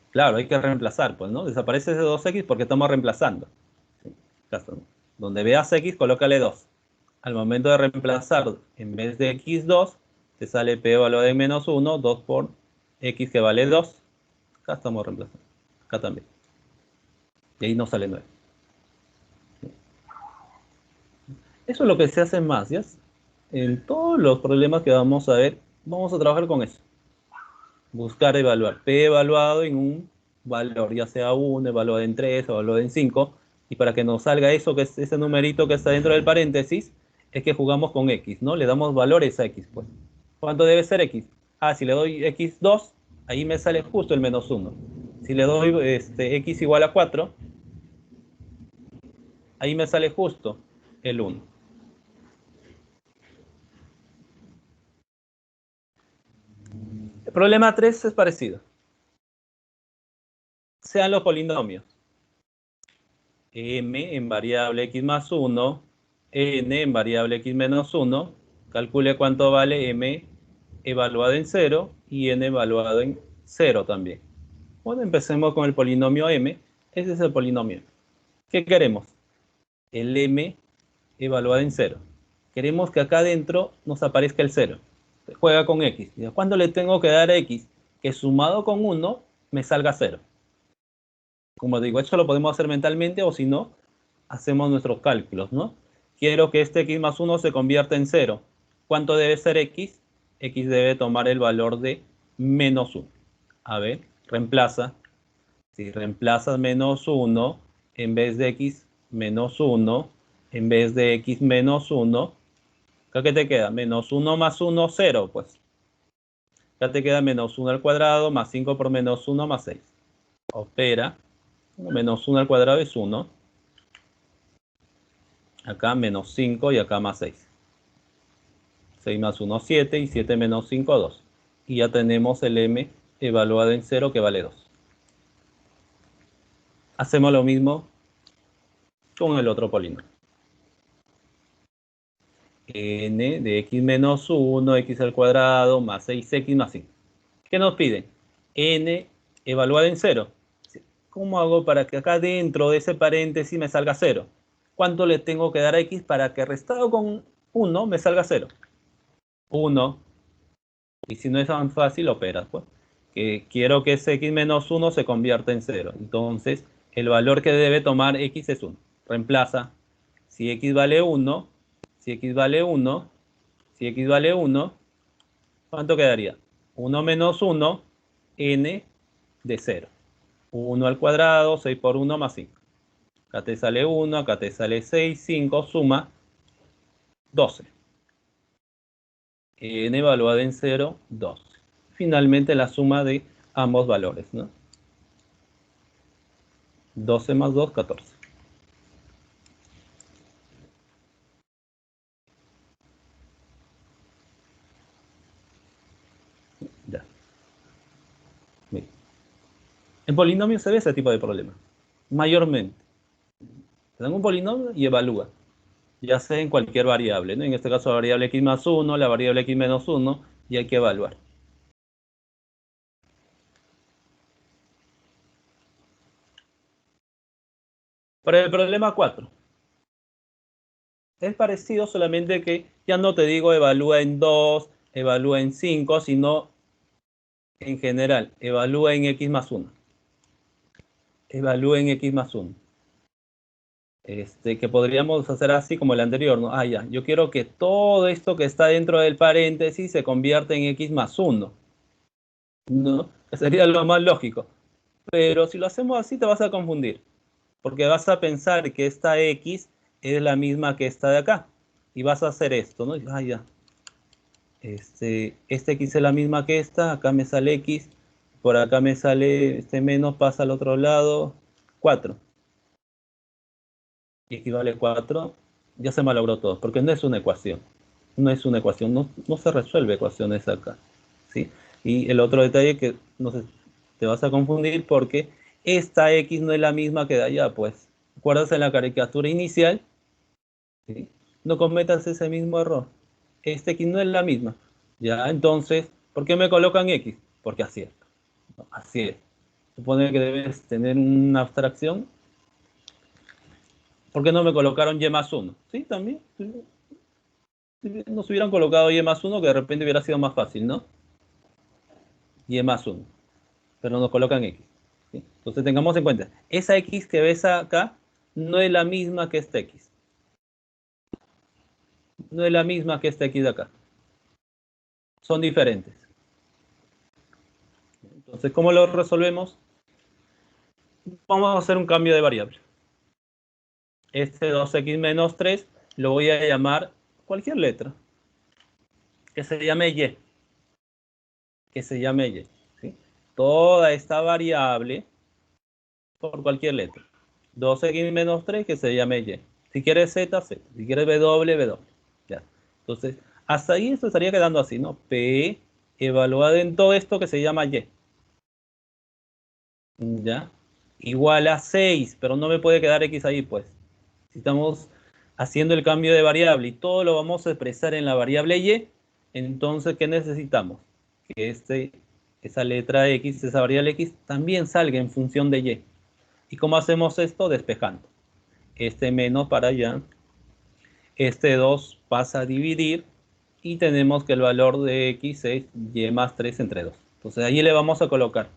Claro, hay que reemplazar, pues, ¿no? Desaparece ese 2x porque estamos reemplazando. ¿Sí? Donde veas x, colócale 2. Al momento de reemplazar, en vez de x2, te sale p evaluado en menos 1, 2 por x que vale 2. Acá estamos reemplazando. Acá también. Y ahí nos sale 9. Eso es lo que se hace más, ¿ya? En todos los problemas que vamos a ver, vamos a trabajar con eso. Buscar evaluar. P evaluado en un valor, ya sea 1, evaluado en 3, evaluado en 5. Y para que nos salga eso, que es ese numerito que está dentro del paréntesis, es que jugamos con x, ¿no? Le damos valores a x, pues. ¿Cuánto debe ser x? Ah, si le doy x2, ahí me sale justo el menos 1. Si le doy x igual a 4, ahí me sale justo el 1. El problema 3 es parecido. Sean los polinomios. M en variable x más 1, n en variable x menos 1. Calcule cuánto vale m evaluado en 0 y n evaluado en 0 también. Bueno, empecemos con el polinomio m. Ese es el polinomio. ¿Qué queremos? El m evaluado en 0. Queremos que acá adentro nos aparezca el 0. Juega con x. ¿Cuánto le tengo que dar a x? Que sumado con 1 me salga 0. Como digo, esto lo podemos hacer mentalmente o si no, hacemos nuestros cálculos, ¿no? Quiero que este x más 1 se convierta en 0. ¿Cuánto debe ser x? X debe tomar el valor de menos 1. A ver, reemplaza. Si reemplazas menos 1, en vez de x menos 1, en vez de x menos 1, ¿qué te queda? Menos 1 más 1, 0, pues. Ya te queda menos 1 al cuadrado, más 5 por menos 1, más 6. Opera. Menos 1 al cuadrado es 1. Acá menos 5 y acá más 6. 6 más 1, 7 y 7 menos 5, 2. Y ya tenemos el m evaluado en 0 que vale 2. Hacemos lo mismo con el otro polinomio. N de x menos 1, x al cuadrado, más 6x más 5. ¿Qué nos piden? N evaluado en 0. ¿Cómo hago para que acá dentro de ese paréntesis me salga 0? ¿Cuánto le tengo que dar a x para que restado con 1 me salga 0? 1. Y si no es tan fácil, operas, pues. Que quiero que ese x menos 1 se convierta en 0. Entonces, el valor que debe tomar x es 1. Reemplaza. Si x vale 1, si x vale 1, si x vale 1, ¿cuánto quedaría? 1 menos 1, n de 0. 1 al cuadrado, 6 por 1 más 5. Acá te sale 1, acá te sale 6, 5, suma 12. N evaluada en 0, 12. Finalmente la suma de ambos valores, ¿no? 12 más 2, 14. Ya. Bien. En polinomio se ve ese tipo de problema. Mayormente. Te dan un polinomio y evalúa. Ya sea en cualquier variable, ¿no? En este caso la variable x más 1, la variable x menos 1, y hay que evaluar. Para el problema 4, es parecido, solamente que ya no te digo evalúa en 2, evalúa en 5, sino en general, evalúa en x más 1. Evalúa en x más 1. Que podríamos hacer así como el anterior, ¿no? Ya, yo quiero que todo esto que está dentro del paréntesis se convierta en x más 1, ¿no? Que sería lo más lógico. Pero si lo hacemos así te vas a confundir, porque vas a pensar que esta x es la misma que esta de acá. Y vas a hacer esto, ¿no? Ya. X es la misma que esta, acá me sale x, por acá me sale menos, pasa al otro lado, 4. Y equivale a 4, ya se malogró todo, porque no es una ecuación. No es una ecuación, no se resuelve ecuaciones acá, ¿sí? Y el otro detalle que no sé, te vas a confundir porque esta x no es la misma que de allá, pues. ¿Recuerdas en la caricatura inicial? ¿Sí? No cometas ese mismo error. Esta x no es la misma. Ya, entonces, ¿por qué me colocan x? Porque así es. No, así es. Supone que debes tener una abstracción. ¿Por qué no me colocaron y más 1? Sí, también. Nos hubieran colocado y más 1, que de repente hubiera sido más fácil, ¿no? Y más 1. Pero nos colocan x. ¿Sí? Entonces tengamos en cuenta, esa x que ves acá no es la misma que esta x. No es la misma que esta x de acá. Son diferentes. Entonces, ¿cómo lo resolvemos? Vamos a hacer un cambio de variable. 2x menos 3 lo voy a llamar cualquier letra. Que se llame y. Que se llame y. ¿Sí? Toda esta variable por cualquier letra. 2x menos 3 que se llame y. Si quieres z, z. Si quieres w, w. Ya. Entonces, hasta ahí esto estaría quedando así, ¿no? P evaluado en todo esto que se llama y. ¿Ya? Igual a 6, pero no me puede quedar x ahí, pues. Si estamos haciendo el cambio de variable y todo lo vamos a expresar en la variable y, entonces, ¿qué necesitamos? Que esa letra x, esa variable x, también salga en función de y. ¿Y cómo hacemos esto? Despejando. Menos para allá. 2 pasa a dividir y tenemos que el valor de x es y más 3 entre 2. Entonces, ahí le vamos a colocar,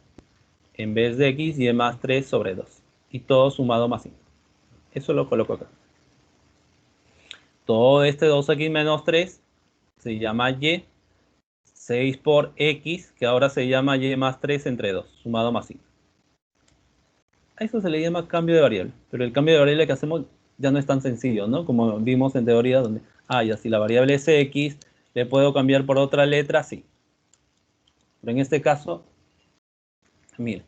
en vez de x, y más 3 sobre 2. Y todo sumado más 5. Eso lo coloco acá. Todo 2x menos 3 se llama y. 6 por x, que ahora se llama y más 3 entre 2, sumado más 5. A eso se le llama cambio de variable. Pero el cambio de variable que hacemos ya no es tan sencillo, ¿no? Como vimos en teoría, donde, ya si la variable es x, le puedo cambiar por otra letra, sí. Pero en este caso, mira,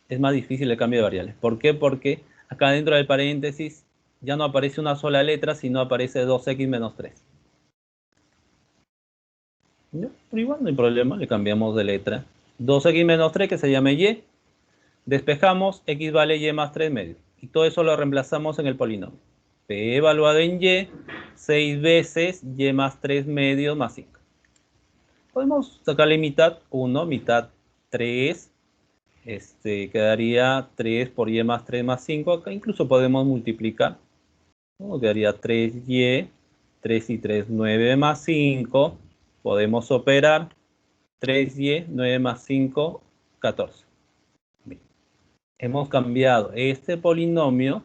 es más difícil el cambio de variables. ¿Por qué? Porque acá dentro del paréntesis ya no aparece una sola letra, sino aparece 2x menos 3. ¿Ya? Pero igual no hay problema, le cambiamos de letra. 2x menos 3 que se llame y. Despejamos, x vale y más 3 medios. Y todo eso lo reemplazamos en el polinomio. P evaluado en y, 6 veces y más 3 medios más 5. Podemos sacarle mitad 1, mitad 3. Quedaría 3 por y más 3 más 5. Acá incluso podemos multiplicar, ¿no? Quedaría 3y, 3 y 3, 9 más 5. Podemos operar 3y, 9 más 5, 14. Bien. Hemos cambiado este polinomio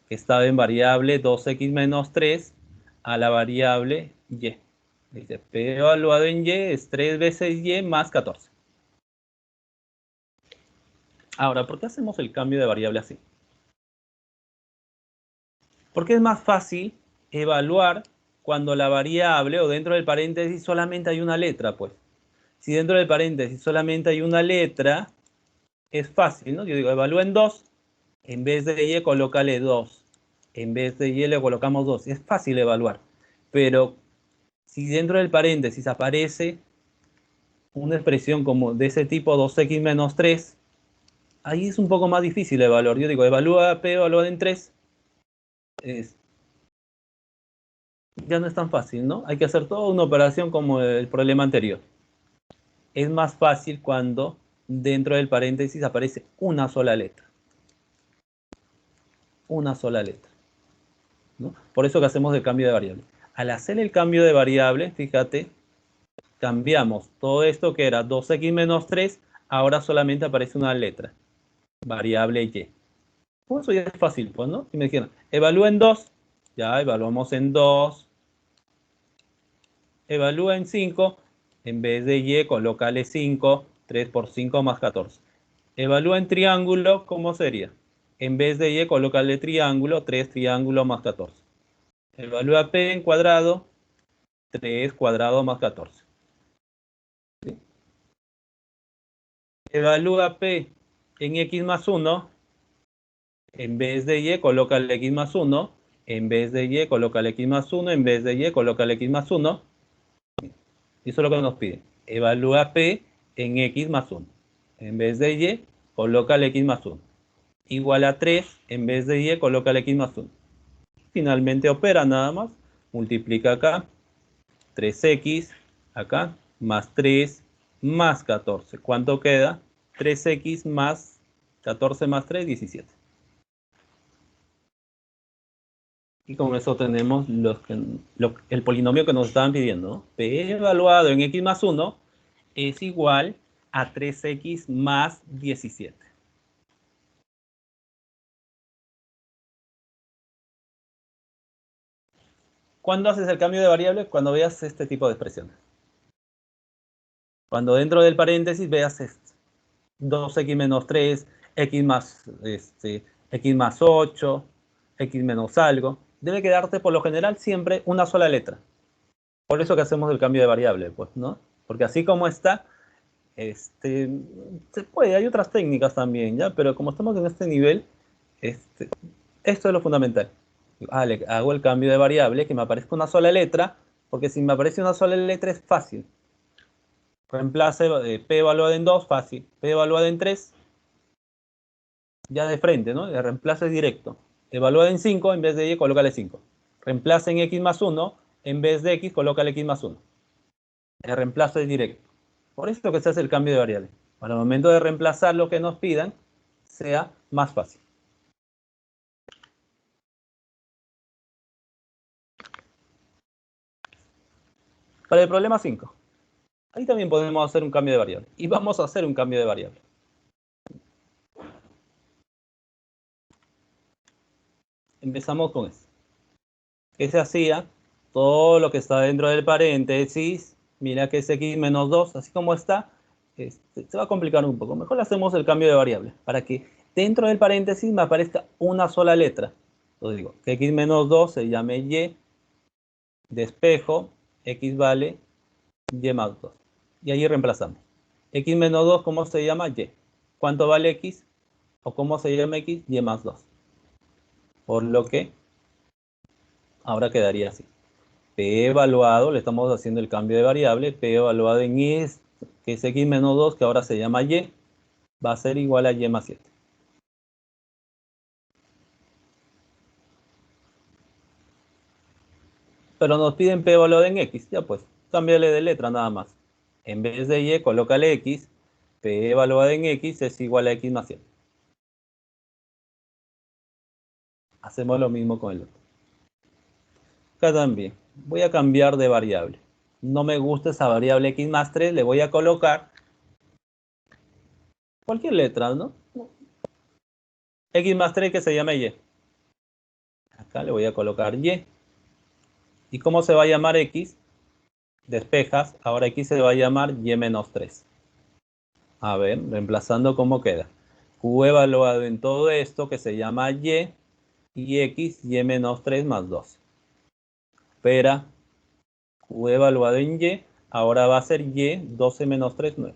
que estaba en variable 2x menos 3 a la variable y. Dice, P evaluado en y es 3 veces y más 14. Ahora, ¿por qué hacemos el cambio de variable así? Porque es más fácil evaluar cuando la variable o dentro del paréntesis solamente hay una letra, pues. Si dentro del paréntesis solamente hay una letra, es fácil, ¿no? Yo digo, evalúen 2, en vez de y colócale 2. En vez de y le colocamos 2. Es fácil evaluar. Pero si dentro del paréntesis aparece una expresión como de ese tipo 2x menos 3, ahí es un poco más difícil evaluar. Yo digo, evalúa P evalúa en 3. Ya no es tan fácil, ¿no? Hay que hacer toda una operación como el problema anterior. Es más fácil cuando dentro del paréntesis aparece una sola letra. Una sola letra, ¿no? Por eso que hacemos el cambio de variable. Al hacer el cambio de variable, fíjate, cambiamos todo esto que era 2x menos 3, ahora solamente aparece una letra, variable y. Pues eso ya es fácil, pues, ¿no? Y me dijeron, evalúa en 2, ya evaluamos en 2, evalúa en 5, en vez de y, colócale 5, 3 por 5 más 14. Evalúa en triángulo, ¿cómo sería? En vez de y, colócale triángulo, 3 triángulo más 14. Evalúa p en cuadrado, 3 cuadrado más 14. ¿Sí? Evalúa p en x más 1, en vez de y, colócale x más 1, en vez de y, colócale x más 1, en vez de y, colócale x más 1. Y eso es lo que nos pide. Evalúa p en x más 1. En vez de y, colócale x más 1. Igual a 3, en vez de y, colócale x más 1. Finalmente opera nada más. Multiplica acá. 3x acá más 3 más 14. ¿Cuánto queda? 3x más 14 más 3, 17. Y con eso tenemos el polinomio que nos estaban pidiendo, ¿no? P evaluado en x más 1 es igual a 3x más 17. ¿Cuándo haces el cambio de variable? Cuando veas este tipo de expresiones. Cuando dentro del paréntesis veas 2x menos 3, x más 8, x menos algo. Debe quedarte por lo general siempre una sola letra. Por eso que hacemos el cambio de variable, pues, ¿no? Porque así como está, se puede, hay otras técnicas también, ¿ya? Pero como estamos en este nivel, esto es lo fundamental. Le hago el cambio de variable, que me aparezca una sola letra, porque si me aparece una sola letra es fácil. Reemplace P evaluado en 2, fácil. P evaluado en 3, ya de frente, ¿no? El reemplace directo. Evalúa en 5, en vez de y, colócale 5. Reemplace en x más 1, en vez de x, colócale x más 1. El reemplazo es directo. Por eso que se hace el cambio de variable. Para el momento de reemplazar lo que nos pidan, sea más fácil. Para el problema 5, ahí también podemos hacer un cambio de variable. Y vamos a hacer un cambio de variable. Empezamos con esto. ¿Qué se hacía? Todo lo que está dentro del paréntesis, mira que es x menos 2, así como está, se va a complicar un poco. Mejor hacemos el cambio de variable para que dentro del paréntesis me aparezca una sola letra. Entonces digo que x menos 2 se llame y, despejo, x vale y más 2. Y ahí reemplazamos. X menos 2, ¿cómo se llama? Y. ¿Cuánto vale x? ¿O cómo se llama x? Y más 2. Por lo que ahora quedaría así. P evaluado, le estamos haciendo el cambio de variable, P evaluado en y, que es x menos 2, que ahora se llama y, va a ser igual a y más 7. Pero nos piden P evaluado en x, ya pues, cámbiale de letra nada más. En vez de y, colócale x, P evaluado en x es igual a x más 7. Hacemos lo mismo con el otro. Acá también, voy a cambiar de variable. No me gusta esa variable x más 3, le voy a colocar cualquier letra, ¿no? X más 3 que se llame y. Acá le voy a colocar y. ¿Y cómo se va a llamar x? Despejas, ahora x se va a llamar y menos 3. A ver, reemplazando cómo queda. Q evaluado en todo esto que se llama Y, y X, Y menos 3 más 12. Opera Q evaluado en Y, ahora va a ser Y, 12 menos 3, 9.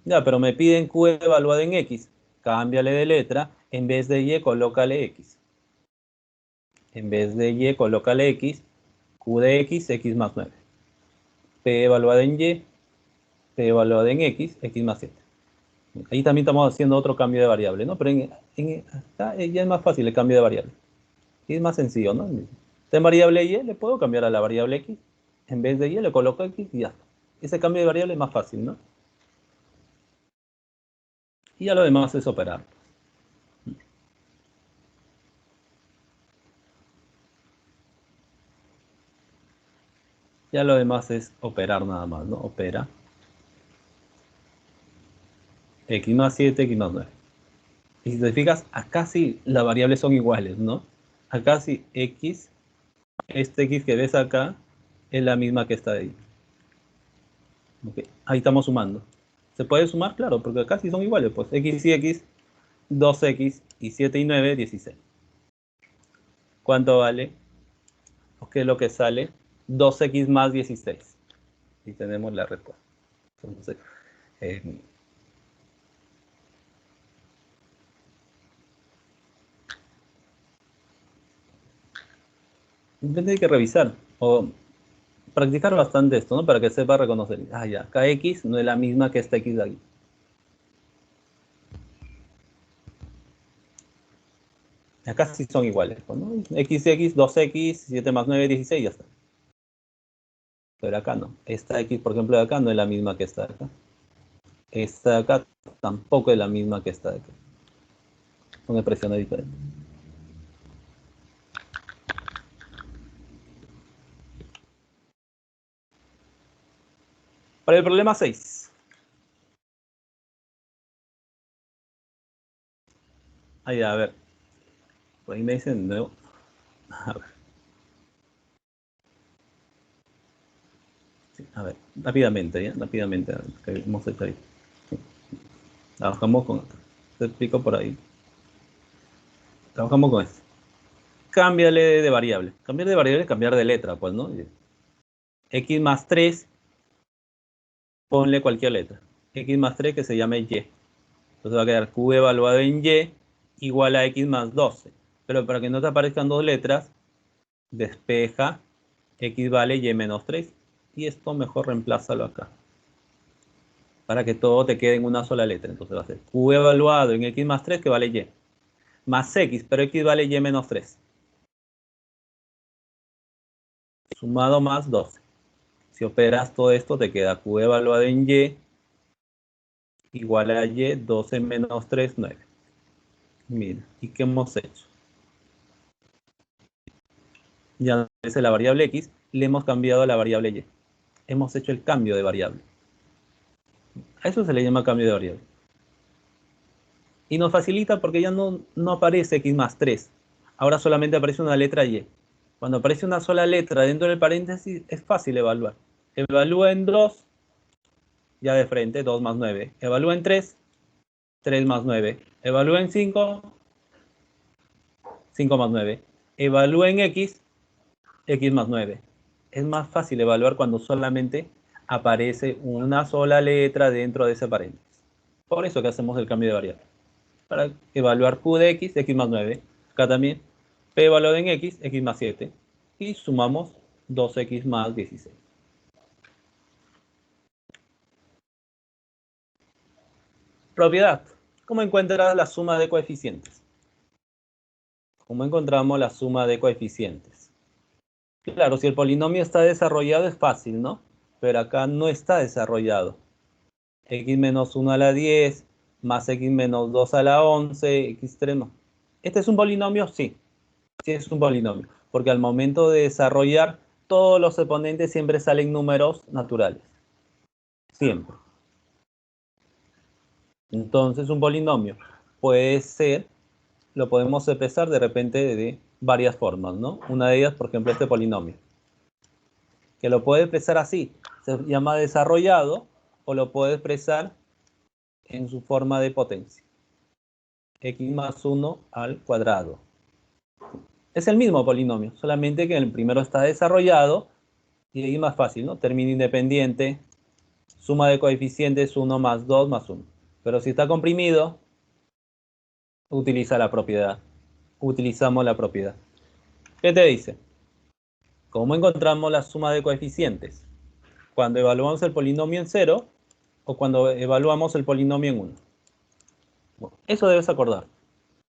Ya, pero me piden Q evaluado en X. Cámbiale de letra. En vez de Y, colócale X. En vez de Y, colócale X. Q de X, X más 9. P evaluado en Y, P evaluado en X, X más 7. Ahí también estamos haciendo otro cambio de variable, ¿no? Pero acá ya es más fácil el cambio de variable. Y es más sencillo, ¿no? En variable Y le puedo cambiar a la variable X. En vez de Y le coloco X y ya está. Ese cambio de variable es más fácil, ¿no? Y ya lo demás es operar. Ya lo demás es operar nada más, ¿no? Opera X más 7, X más 9. Y si te fijas, acá sí las variables son iguales, ¿no? Acá sí X, este X que ves acá, es la misma que está ahí. Okay. Ahí estamos sumando. ¿Se puede sumar? Claro, porque acá sí son iguales, pues X y X, 2X y 7 y 9, 16. ¿Cuánto vale? ¿Qué es lo que sale? 2X más 16. Y tenemos la respuesta. Entonces, simplemente hay que revisar o practicar bastante esto, ¿no? Para que sepa reconocer. Ah, ya, acá X no es la misma que esta X de aquí. Acá sí son iguales, ¿no? X, 2X, 7 más 9, 16, ya está. Pero acá no. Esta X, por ejemplo, de acá no es la misma que esta de acá. Esta de acá tampoco es la misma que esta de acá. Son expresiones diferentes. Para el problema 6. Ahí, a ver. Por ahí me dicen de nuevo. A ver. Sí, a ver, rápidamente, ¿ya? Rápidamente, a ver, que hemos hecho ahí. Sí. Trabajamos con... Te explico por ahí. Trabajamos con esto. Cámbiale de variable. Cambiar de variable es cambiar de letra, pues, ¿no? X más 3, ponle cualquier letra. X más 3 que se llame Y. Entonces va a quedar Q evaluado en Y igual a X más 12. Pero para que no te aparezcan dos letras, despeja X vale Y menos 3. Y esto mejor reemplázalo acá. Para que todo te quede en una sola letra. Entonces va a ser Q evaluado en X más 3 que vale Y. Más X, pero X vale Y menos 3. Sumado más 12. Si operas todo esto, te queda Q evaluado en Y igual a Y 12 menos 3, 9. Mira, ¿y qué hemos hecho? Ya es la variable X, le hemos cambiado a la variable Y. Hemos hecho el cambio de variable. A eso se le llama cambio de variable. Y nos facilita porque ya no aparece X más 3. Ahora solamente aparece una letra Y. Cuando aparece una sola letra dentro del paréntesis, es fácil evaluar. Evalúa en 2, ya de frente, 2 más 9. Evalúa en 3, 3 más 9. Evalúa en 5, 5 más 9. Evalúa en X, X más 9. Es más fácil evaluar cuando solamente aparece una sola letra dentro de ese paréntesis. Por eso que hacemos el cambio de variable. Para evaluar Q de X, X más 9. Acá también, P evaluado en X, X más 7. Y sumamos 2X más 16. Propiedad. ¿Cómo encuentras la suma de coeficientes? ¿Cómo encontramos la suma de coeficientes? Claro, si el polinomio está desarrollado es fácil, ¿no? Pero acá no está desarrollado. X menos 1 a la 10, más X menos 2 a la 11, X3 no. ¿Este es un polinomio? Sí, sí es un polinomio. Porque al momento de desarrollar, todos los exponentes siempre salen números naturales. Siempre. Entonces, un polinomio puede ser, lo podemos expresar de repente de varias formas, ¿no? Una de ellas, por ejemplo, este polinomio. Que lo puede expresar así, se llama desarrollado, o lo puede expresar en su forma de potencia. X más 1 al cuadrado. Es el mismo polinomio, solamente que el primero está desarrollado y ahí es más fácil, ¿no? Término independiente, suma de coeficientes 1 más 2 más 1. Pero si está comprimido, utiliza la propiedad. Utilizamos la propiedad. ¿Qué te dice? ¿Cómo encontramos la suma de coeficientes? Cuando evaluamos el polinomio en 0 o cuando evaluamos el polinomio en 1. Bueno, eso debes acordar.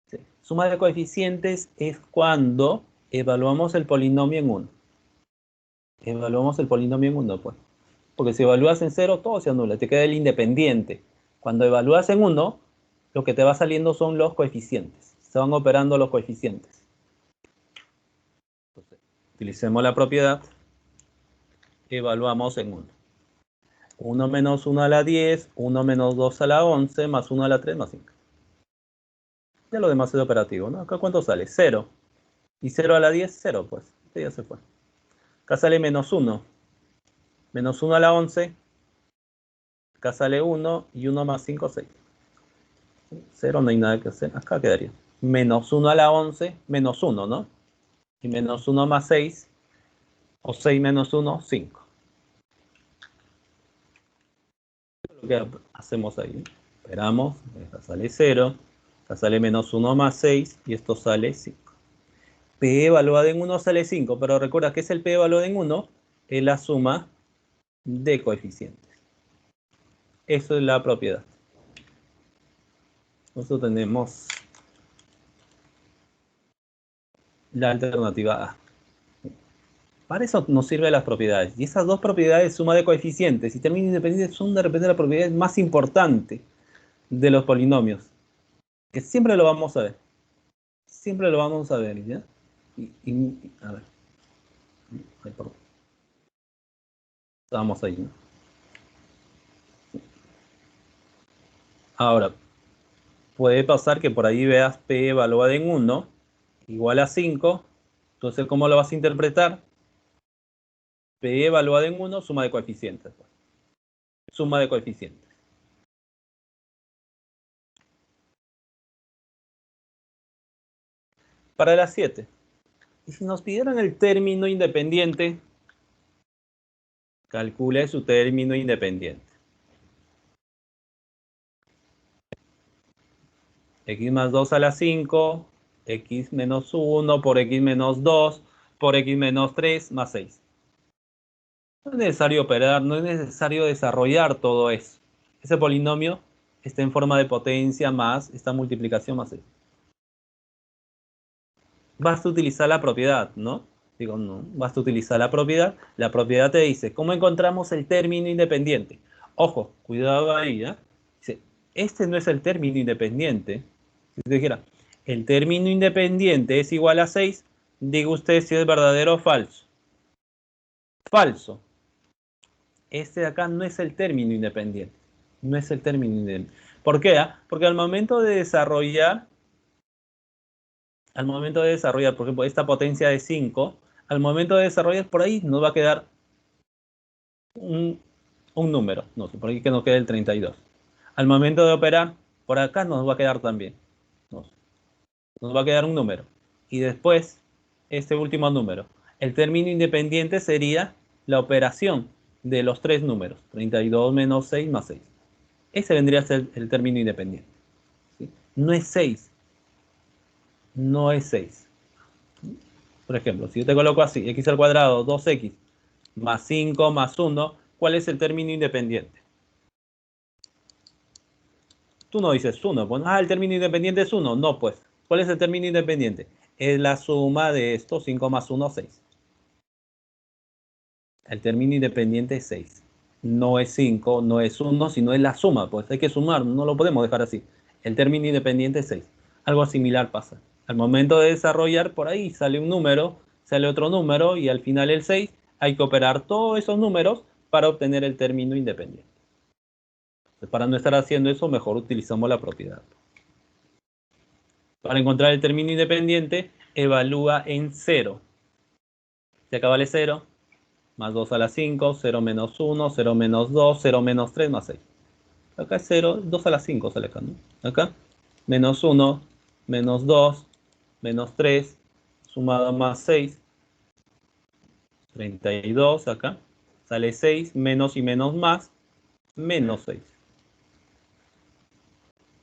Sí. Suma de coeficientes es cuando evaluamos el polinomio en 1. Evaluamos el polinomio en 1, pues. Porque si evalúas en 0, todo se anula, te queda el independiente. Cuando evalúas en 1, lo que te va saliendo son los coeficientes. Se van operando los coeficientes. Entonces, utilicemos la propiedad. Evaluamos en 1. 1 menos 1 a la 10, 1 menos 2 a la 11, más 1 a la 3, más 5. Ya lo demás es operativo, ¿no? Acá ¿cuánto sale? 0. Y 0 a la 10, 0, pues. Este ya se fue. Acá sale menos 1. Menos 1 a la 11. Acá sale 1 y 1 más 5, 6. 0 no hay nada que hacer. Acá quedaría. Menos 1 a la 11, menos 1, ¿no? Y menos 1 más 6, o 6 menos 1, 5. Lo que hacemos ahí. Esperamos. Acá sale 0. Acá sale menos 1 más 6 y esto sale 5. P evaluada en 1 sale 5, pero recuerda que es el P evaluado en 1, es la suma de coeficientes. Eso es la propiedad. Nosotros tenemos la alternativa A. Para eso nos sirven las propiedades. Y esas dos propiedades, suma de coeficientes y término independiente, son de repente la propiedad más importante de los polinomios. Que siempre lo vamos a ver. Siempre lo vamos a ver, ¿ya? A ver. Ay, perdón. Estamos ahí, ¿no? Ahora, puede pasar que por ahí veas P evaluada en 1 igual a 5. Entonces, ¿cómo lo vas a interpretar? P evaluada en 1, suma de coeficientes. Suma de coeficientes. Para las 7. Y si nos pidieran el término independiente, calcule su término independiente. X más 2 a la 5, X menos 1 por X menos 2 por X menos 3 más 6. No es necesario operar, no es necesario desarrollar todo eso. Ese polinomio está en forma de potencia más esta multiplicación más 6. Vas a utilizar la propiedad, ¿no? Digo, no, vas a utilizar la propiedad. La propiedad te dice, ¿cómo encontramos el término independiente? Ojo, cuidado ahí, ¿eh? Dice, este no es el término independiente. Si te dijera, el término independiente es igual a 6, diga usted si es verdadero o falso. Falso. Este de acá no es el término independiente. No es el término independiente. ¿Por qué? Porque al momento de desarrollar, por ejemplo, esta potencia de 5, al momento de desarrollar por ahí nos va a quedar un número. No, por aquí que nos quede el 32. Al momento de operar, por acá nos va a quedar también. Nos va a quedar un número. Y después, este último número. El término independiente sería la operación de los tres números. 32 menos 6 más 6. Ese vendría a ser el término independiente. ¿Sí? No es 6. No es 6. Por ejemplo, si yo te coloco así, x al cuadrado, 2x, más 5 más 1, ¿cuál es el término independiente? Tú no dices 1, pues, el término independiente es 1. No, pues, ¿cuál es el término independiente? Es la suma de estos, 5 más 1, 6. El término independiente es 6. No es 5, no es 1, sino es la suma, pues hay que sumar, no lo podemos dejar así. El término independiente es 6. Algo similar pasa. Al momento de desarrollar, por ahí sale un número, sale otro número y al final el 6, hay que operar todos esos números para obtener el término independiente. Entonces, para no estar haciendo eso, mejor utilizamos la propiedad. Para encontrar el término independiente, evalúa en 0. Si acá vale 0, más 2 a la 5, 0 menos 1, 0 menos 2, 0 menos 3 más 6. Acá es 0, 2 a la 5 sale acá, ¿no? Acá, menos 1, menos 2, menos 3, sumado más 6, 32 acá, sale 6, menos y menos más, menos 6.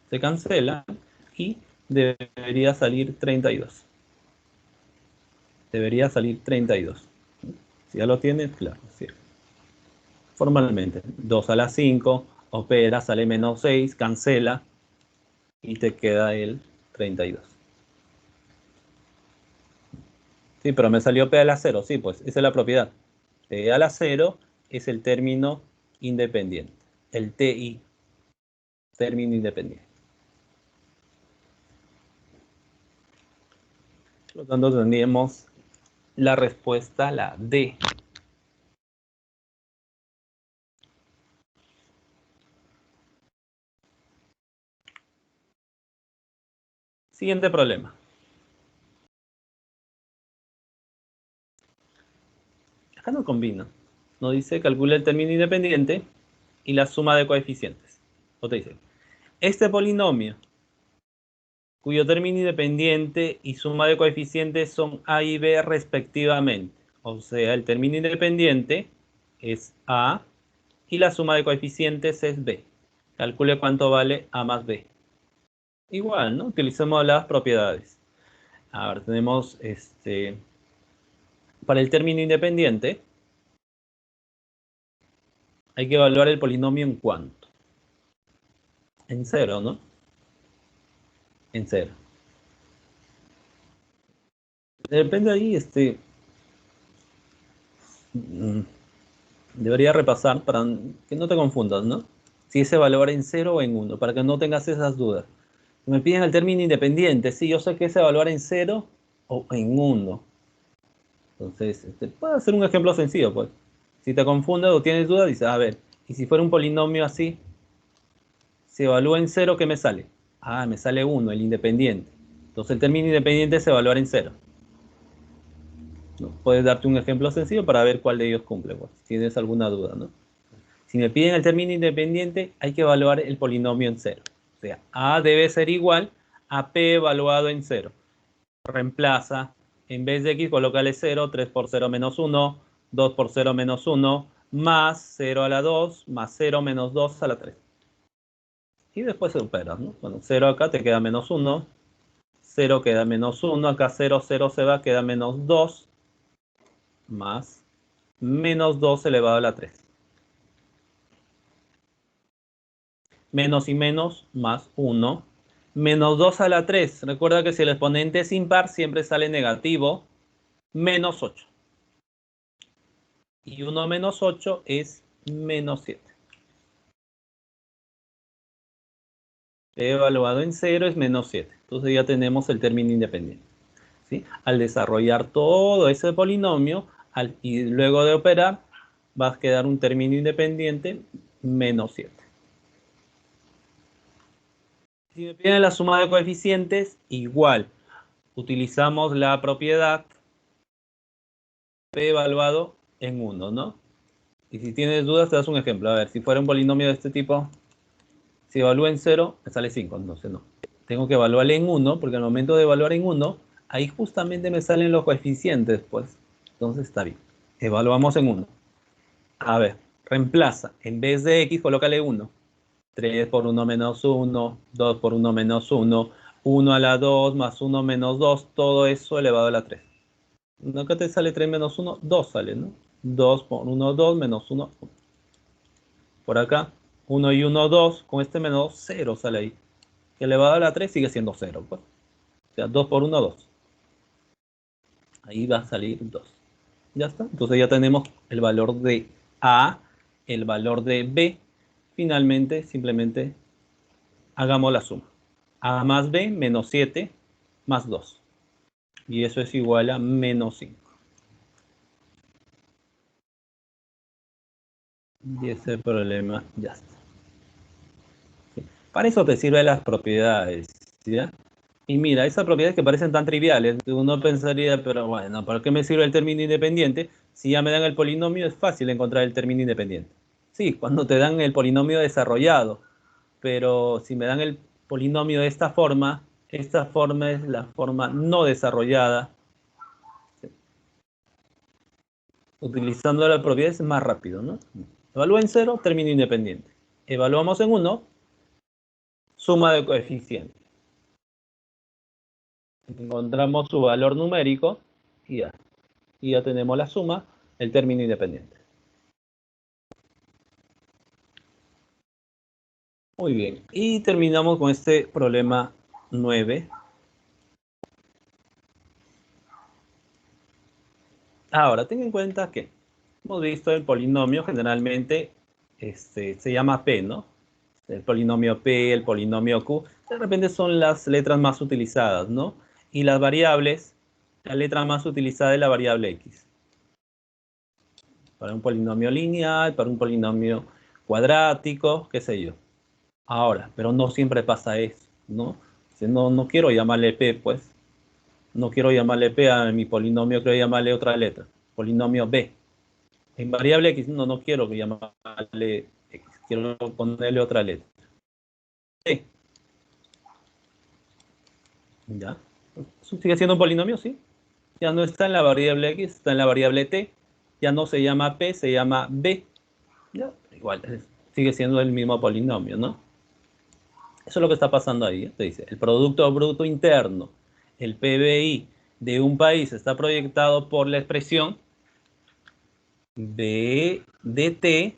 Se cancela y debería salir 32. Debería salir 32. Si ya lo tienes, claro, sí. Formalmente, 2 a la 5, opera, sale menos 6, cancela y te queda el 32. Sí, pero me salió P a la 0, sí, pues esa es la propiedad. P a la 0 es el término independiente, el TI, término independiente. Por lo tanto, tendríamos la respuesta, la D. Siguiente problema. Acá no combina. Nos dice calcula el término independiente y la suma de coeficientes. O te dice, este polinomio cuyo término independiente y suma de coeficientes son A y B respectivamente. O sea, el término independiente es A y la suma de coeficientes es B. Calcule cuánto vale A más B. Igual, ¿no? Utilicemos las propiedades. A ver, tenemos para el término independiente hay que evaluar el polinomio en cuánto. En 0, ¿no? En 0. Depende ahí, debería repasar para que no te confundas, ¿no? Si ese valor en 0 o en 1, para que no tengas esas dudas. Me piden el término independiente, sí, yo sé que ese valor en 0 o en 1. Entonces, puedo hacer un ejemplo sencillo, pues. Si te confundes o tienes dudas, dices, a ver, y si fuera un polinomio así, se evalúa en 0, ¿qué me sale? Ah, me sale 1, el independiente. Entonces el término independiente se evalúa en 0. ¿No? Puedes darte un ejemplo sencillo para ver cuál de ellos cumple, pues, si tienes alguna duda, ¿no? Si me piden el término independiente, hay que evaluar el polinomio en 0. O sea, A debe ser igual a P evaluado en 0. Reemplaza, en vez de X, colócale 0, 3 por 0 menos 1, 2 por 0 menos 1, más 0 a la 2, más 0 menos 2 a la 3. Y después se supera, ¿no? Bueno, 0 acá te queda menos 1, 0 queda menos 1, acá 0, 0 se va, queda menos 2, más menos 2 elevado a la 3. Menos y menos, más 1. Menos 2 a la 3. Recuerda que si el exponente es impar, siempre sale negativo. Menos 8. Y 1 menos 8 es menos 7. Evaluado en 0 es menos 7. Entonces ya tenemos el término independiente. ¿Sí? Al desarrollar todo ese polinomio y luego de operar, va a quedar un término independiente menos 7. Si me piden la suma de coeficientes, igual. Utilizamos la propiedad P evaluado en 1, ¿no? Y si tienes dudas, te das un ejemplo. A ver, si fuera un polinomio de este tipo, si evalúo en 0, me sale 5. Entonces no. Tengo que evaluar en 1, porque al momento de evaluar en 1, ahí justamente me salen los coeficientes, pues. Entonces está bien. Evaluamos en 1. A ver, reemplaza. En vez de X, colócale 1. 3 por 1 menos 1, 2 por 1 menos 1, 1 a la 2 más 1 menos 2, todo eso elevado a la 3. Acá te sale 3 menos 1, 2 sale, ¿no? 2 por 1, 2, menos 1, 1. Por acá, 1 y 1, 2, con este menos 0 sale ahí. Y elevado a la 3 sigue siendo 0, pues. O sea, 2 por 1, 2. Ahí va a salir 2. Ya está. Entonces ya tenemos el valor de A, el valor de B. Finalmente, simplemente hagamos la suma. A más B menos 7 más 2. Y eso es igual a menos 5. Y ese problema ya está. ¿Sí? Para eso te sirven las propiedades. ¿Sí? Y mira, esas propiedades que parecen tan triviales, uno pensaría, pero bueno, ¿para qué me sirve el término independiente? Si ya me dan el polinomio, es fácil encontrar el término independiente. Sí, cuando te dan el polinomio desarrollado. pero si me dan el polinomio de esta forma es la forma no desarrollada. Utilizando la propiedad es más rápido, ¿no? Evalúa en 0, término independiente. Evaluamos en 1, suma de coeficientes. Encontramos su valor numérico y ya tenemos la suma, el término independiente. Muy bien, y terminamos con este problema 9. Ahora, ten en cuenta que hemos visto el polinomio generalmente se llama P, ¿no? El polinomio P, el polinomio Q, de repente son las letras más utilizadas, ¿no? Y las variables, la letra más utilizada es la variable X. Para un polinomio lineal, para un polinomio cuadrático, qué sé yo. Ahora, pero no siempre pasa eso, ¿no? No quiero llamarle P, pues. No quiero llamarle P a mi polinomio, quiero llamarle otra letra. Polinomio B. En variable X, no quiero llamarle X, quiero ponerle otra letra. C. ¿Ya? ¿Sigue siendo un polinomio? Sí. Ya no está en la variable X, está en la variable T. Ya no se llama P, se llama B. ¿Ya? Igual, sigue siendo el mismo polinomio, ¿no? Eso es lo que está pasando ahí. Te dice, el Producto Bruto Interno, el PBI de un país está proyectado por la expresión B de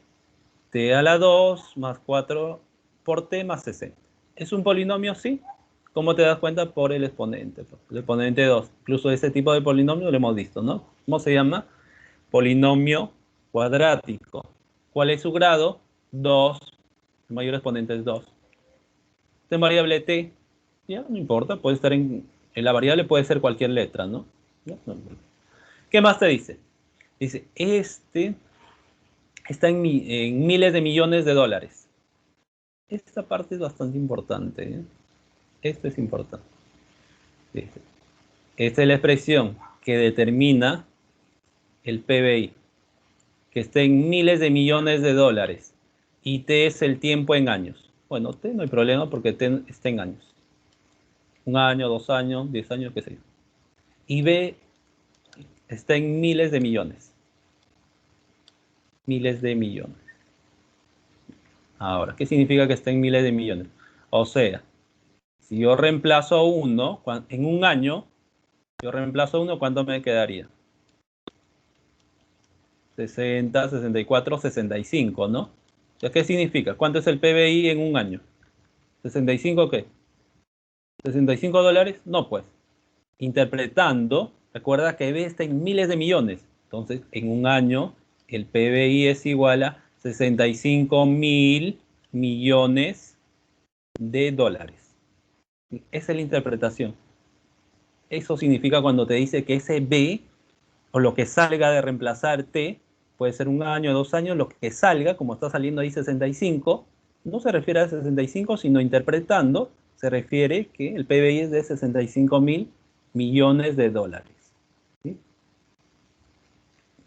T a la 2 más 4 por T más 60. ¿Es un polinomio? Sí. ¿Cómo te das cuenta? Por el exponente. El exponente 2. Incluso ese tipo de polinomio lo hemos visto, ¿no? ¿Cómo se llama? Polinomio cuadrático. ¿Cuál es su grado? 2. El mayor exponente es 2. En variable T, ya, no importa, puede estar en la variable puede ser cualquier letra, ¿no? ¿Ya? No. ¿Qué más te dice? Dice, está en miles de millones de dólares. Esta parte es bastante importante, ¿eh? Esto es importante. Dice, esta es la expresión que determina el PBI, que está en miles de millones de dólares. Y T es el tiempo en años. Bueno, T no hay problema porque T está en años. 1 año, 2 años, 10 años, qué sé yo. Y B está en miles de millones. Miles de millones. Ahora, ¿qué significa que está en miles de millones? O sea, si yo reemplazo 1 en 1 año, yo reemplazo 1, ¿cuánto me quedaría? 60, 64, 65, ¿no? O sea, ¿qué significa? ¿Cuánto es el PBI en 1 año? ¿65 qué? ¿65 dólares? No, pues. Interpretando, recuerda que B está en miles de millones. Entonces, en 1 año, el PBI es igual a 65.000 millones de dólares. Esa es la interpretación. Eso significa cuando te dice que ese B, o lo que salga de reemplazar T, puede ser 1 año, 2 años, lo que salga, como está saliendo ahí 65, no se refiere a 65, sino interpretando, se refiere que el PBI es de 65.000 millones de dólares. ¿Sí?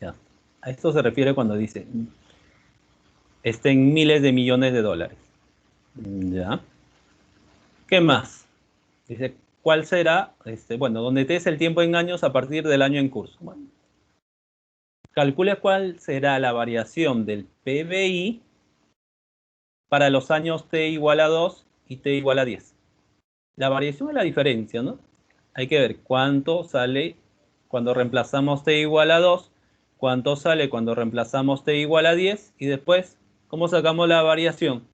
Ya. A esto se refiere cuando dice está en miles de millones de dólares. ¿Ya? ¿Qué más? Dice, ¿cuál será? Bueno, donde T es el tiempo en años a partir del año en curso. Bueno, calcula cuál será la variación del PBI para los años T igual a 2 y T igual a 10. La variación es la diferencia, ¿no? Hay que ver cuánto sale cuando reemplazamos T igual a 2, cuánto sale cuando reemplazamos T igual a 10 y después, ¿cómo sacamos la variación?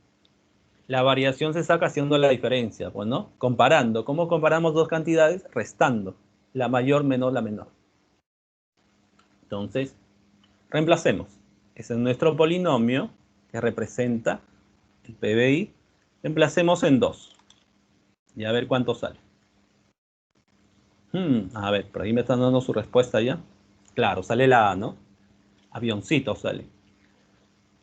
La variación se saca haciendo la diferencia, pues, ¿no? Comparando. ¿Cómo comparamos dos cantidades? Restando. La mayor menos la menor. Entonces, reemplacemos. Ese es nuestro polinomio que representa el PBI. Reemplacemos en 2. Y a ver cuánto sale. A ver, por ahí me están dando su respuesta ya. Claro, sale la A, ¿no? Avioncito sale.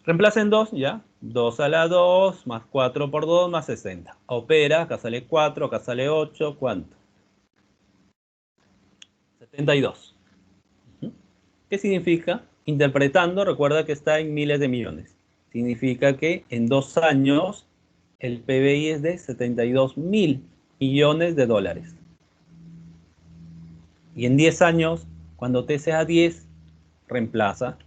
Reemplaza en 2, ya. 2 a la 2 más 4 por 2 más 60. Opera, acá sale 4, acá sale 8. ¿Cuánto? 72. ¿Qué significa? Interpretando, recuerda que está en miles de millones. Significa que en 2 años el PBI es de 72.000 millones de dólares. Y en 10 años, cuando T sea 10, reemplaza.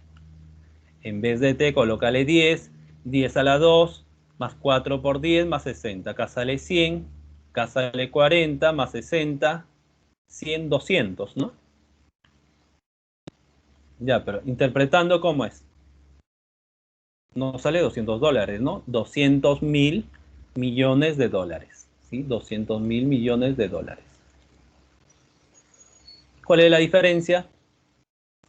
En vez de T, colócale 10, 10 a la 2, más 4 por 10, más 60. Acá sale 100, acá sale 40, más 60, 100, 200, ¿no? Ya, pero interpretando cómo es. No sale 200 dólares, ¿no? 200.000 millones de dólares, ¿sí? 200.000 millones de dólares. ¿Cuál es la diferencia?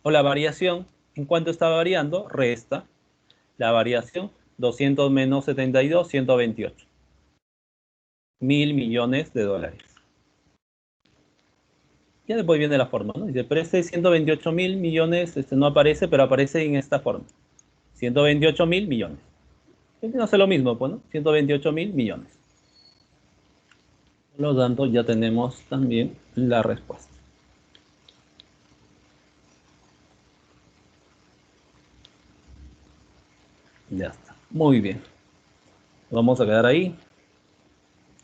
O la variación. ¿En cuánto está variando? Resta la variación. 200 menos 72, 128. 1.000 millones de dólares. Ya después viene la forma, ¿no? Dice, pero este 128.000 millones no aparece, pero aparece en esta forma. 128.000 millones. No hace lo mismo, pues, ¿no? 128.000 millones. Por lo tanto, ya tenemos también la respuesta. Ya está. Muy bien. Vamos a quedar ahí.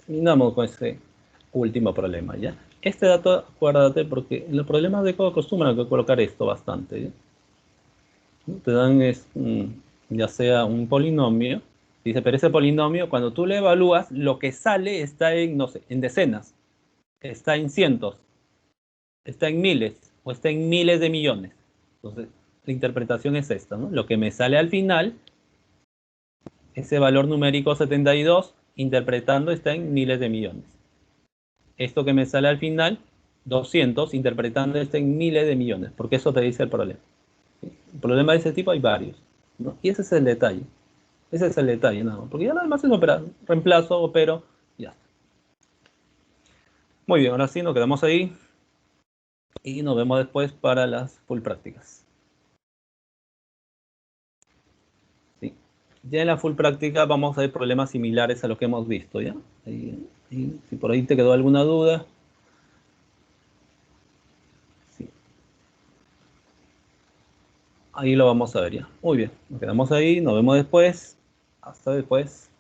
Terminamos con este último problema, ¿ya? Este dato, acuérdate, porque en los problemas de costumbre hay que colocar esto bastante, ¿ya? Te dan ya sea un polinomio, dice, pero ese polinomio, cuando tú le evalúas, lo que sale está en, no sé, en decenas, está en cientos, está en miles, o está en miles de millones. Entonces, la interpretación es esta, ¿no? Lo que me sale al final, ese valor numérico 72, interpretando, está en miles de millones. Esto que me sale al final, 200, interpretando, está en miles de millones, porque eso te dice el problema. ¿Sí? El problema de ese tipo hay varios, ¿no? Y ese es el detalle. Ese es el detalle, nada más. Porque ya lo demás es operar. Reemplazo, opero, ya está. Muy bien, ahora sí, nos quedamos ahí. Y nos vemos después para las full prácticas. Sí. Ya en la full práctica vamos a ver problemas similares a los que hemos visto, ¿ya? Si por ahí te quedó alguna duda. Sí. Ahí lo vamos a ver ya. Muy bien, nos quedamos ahí, nos vemos después. Hasta después.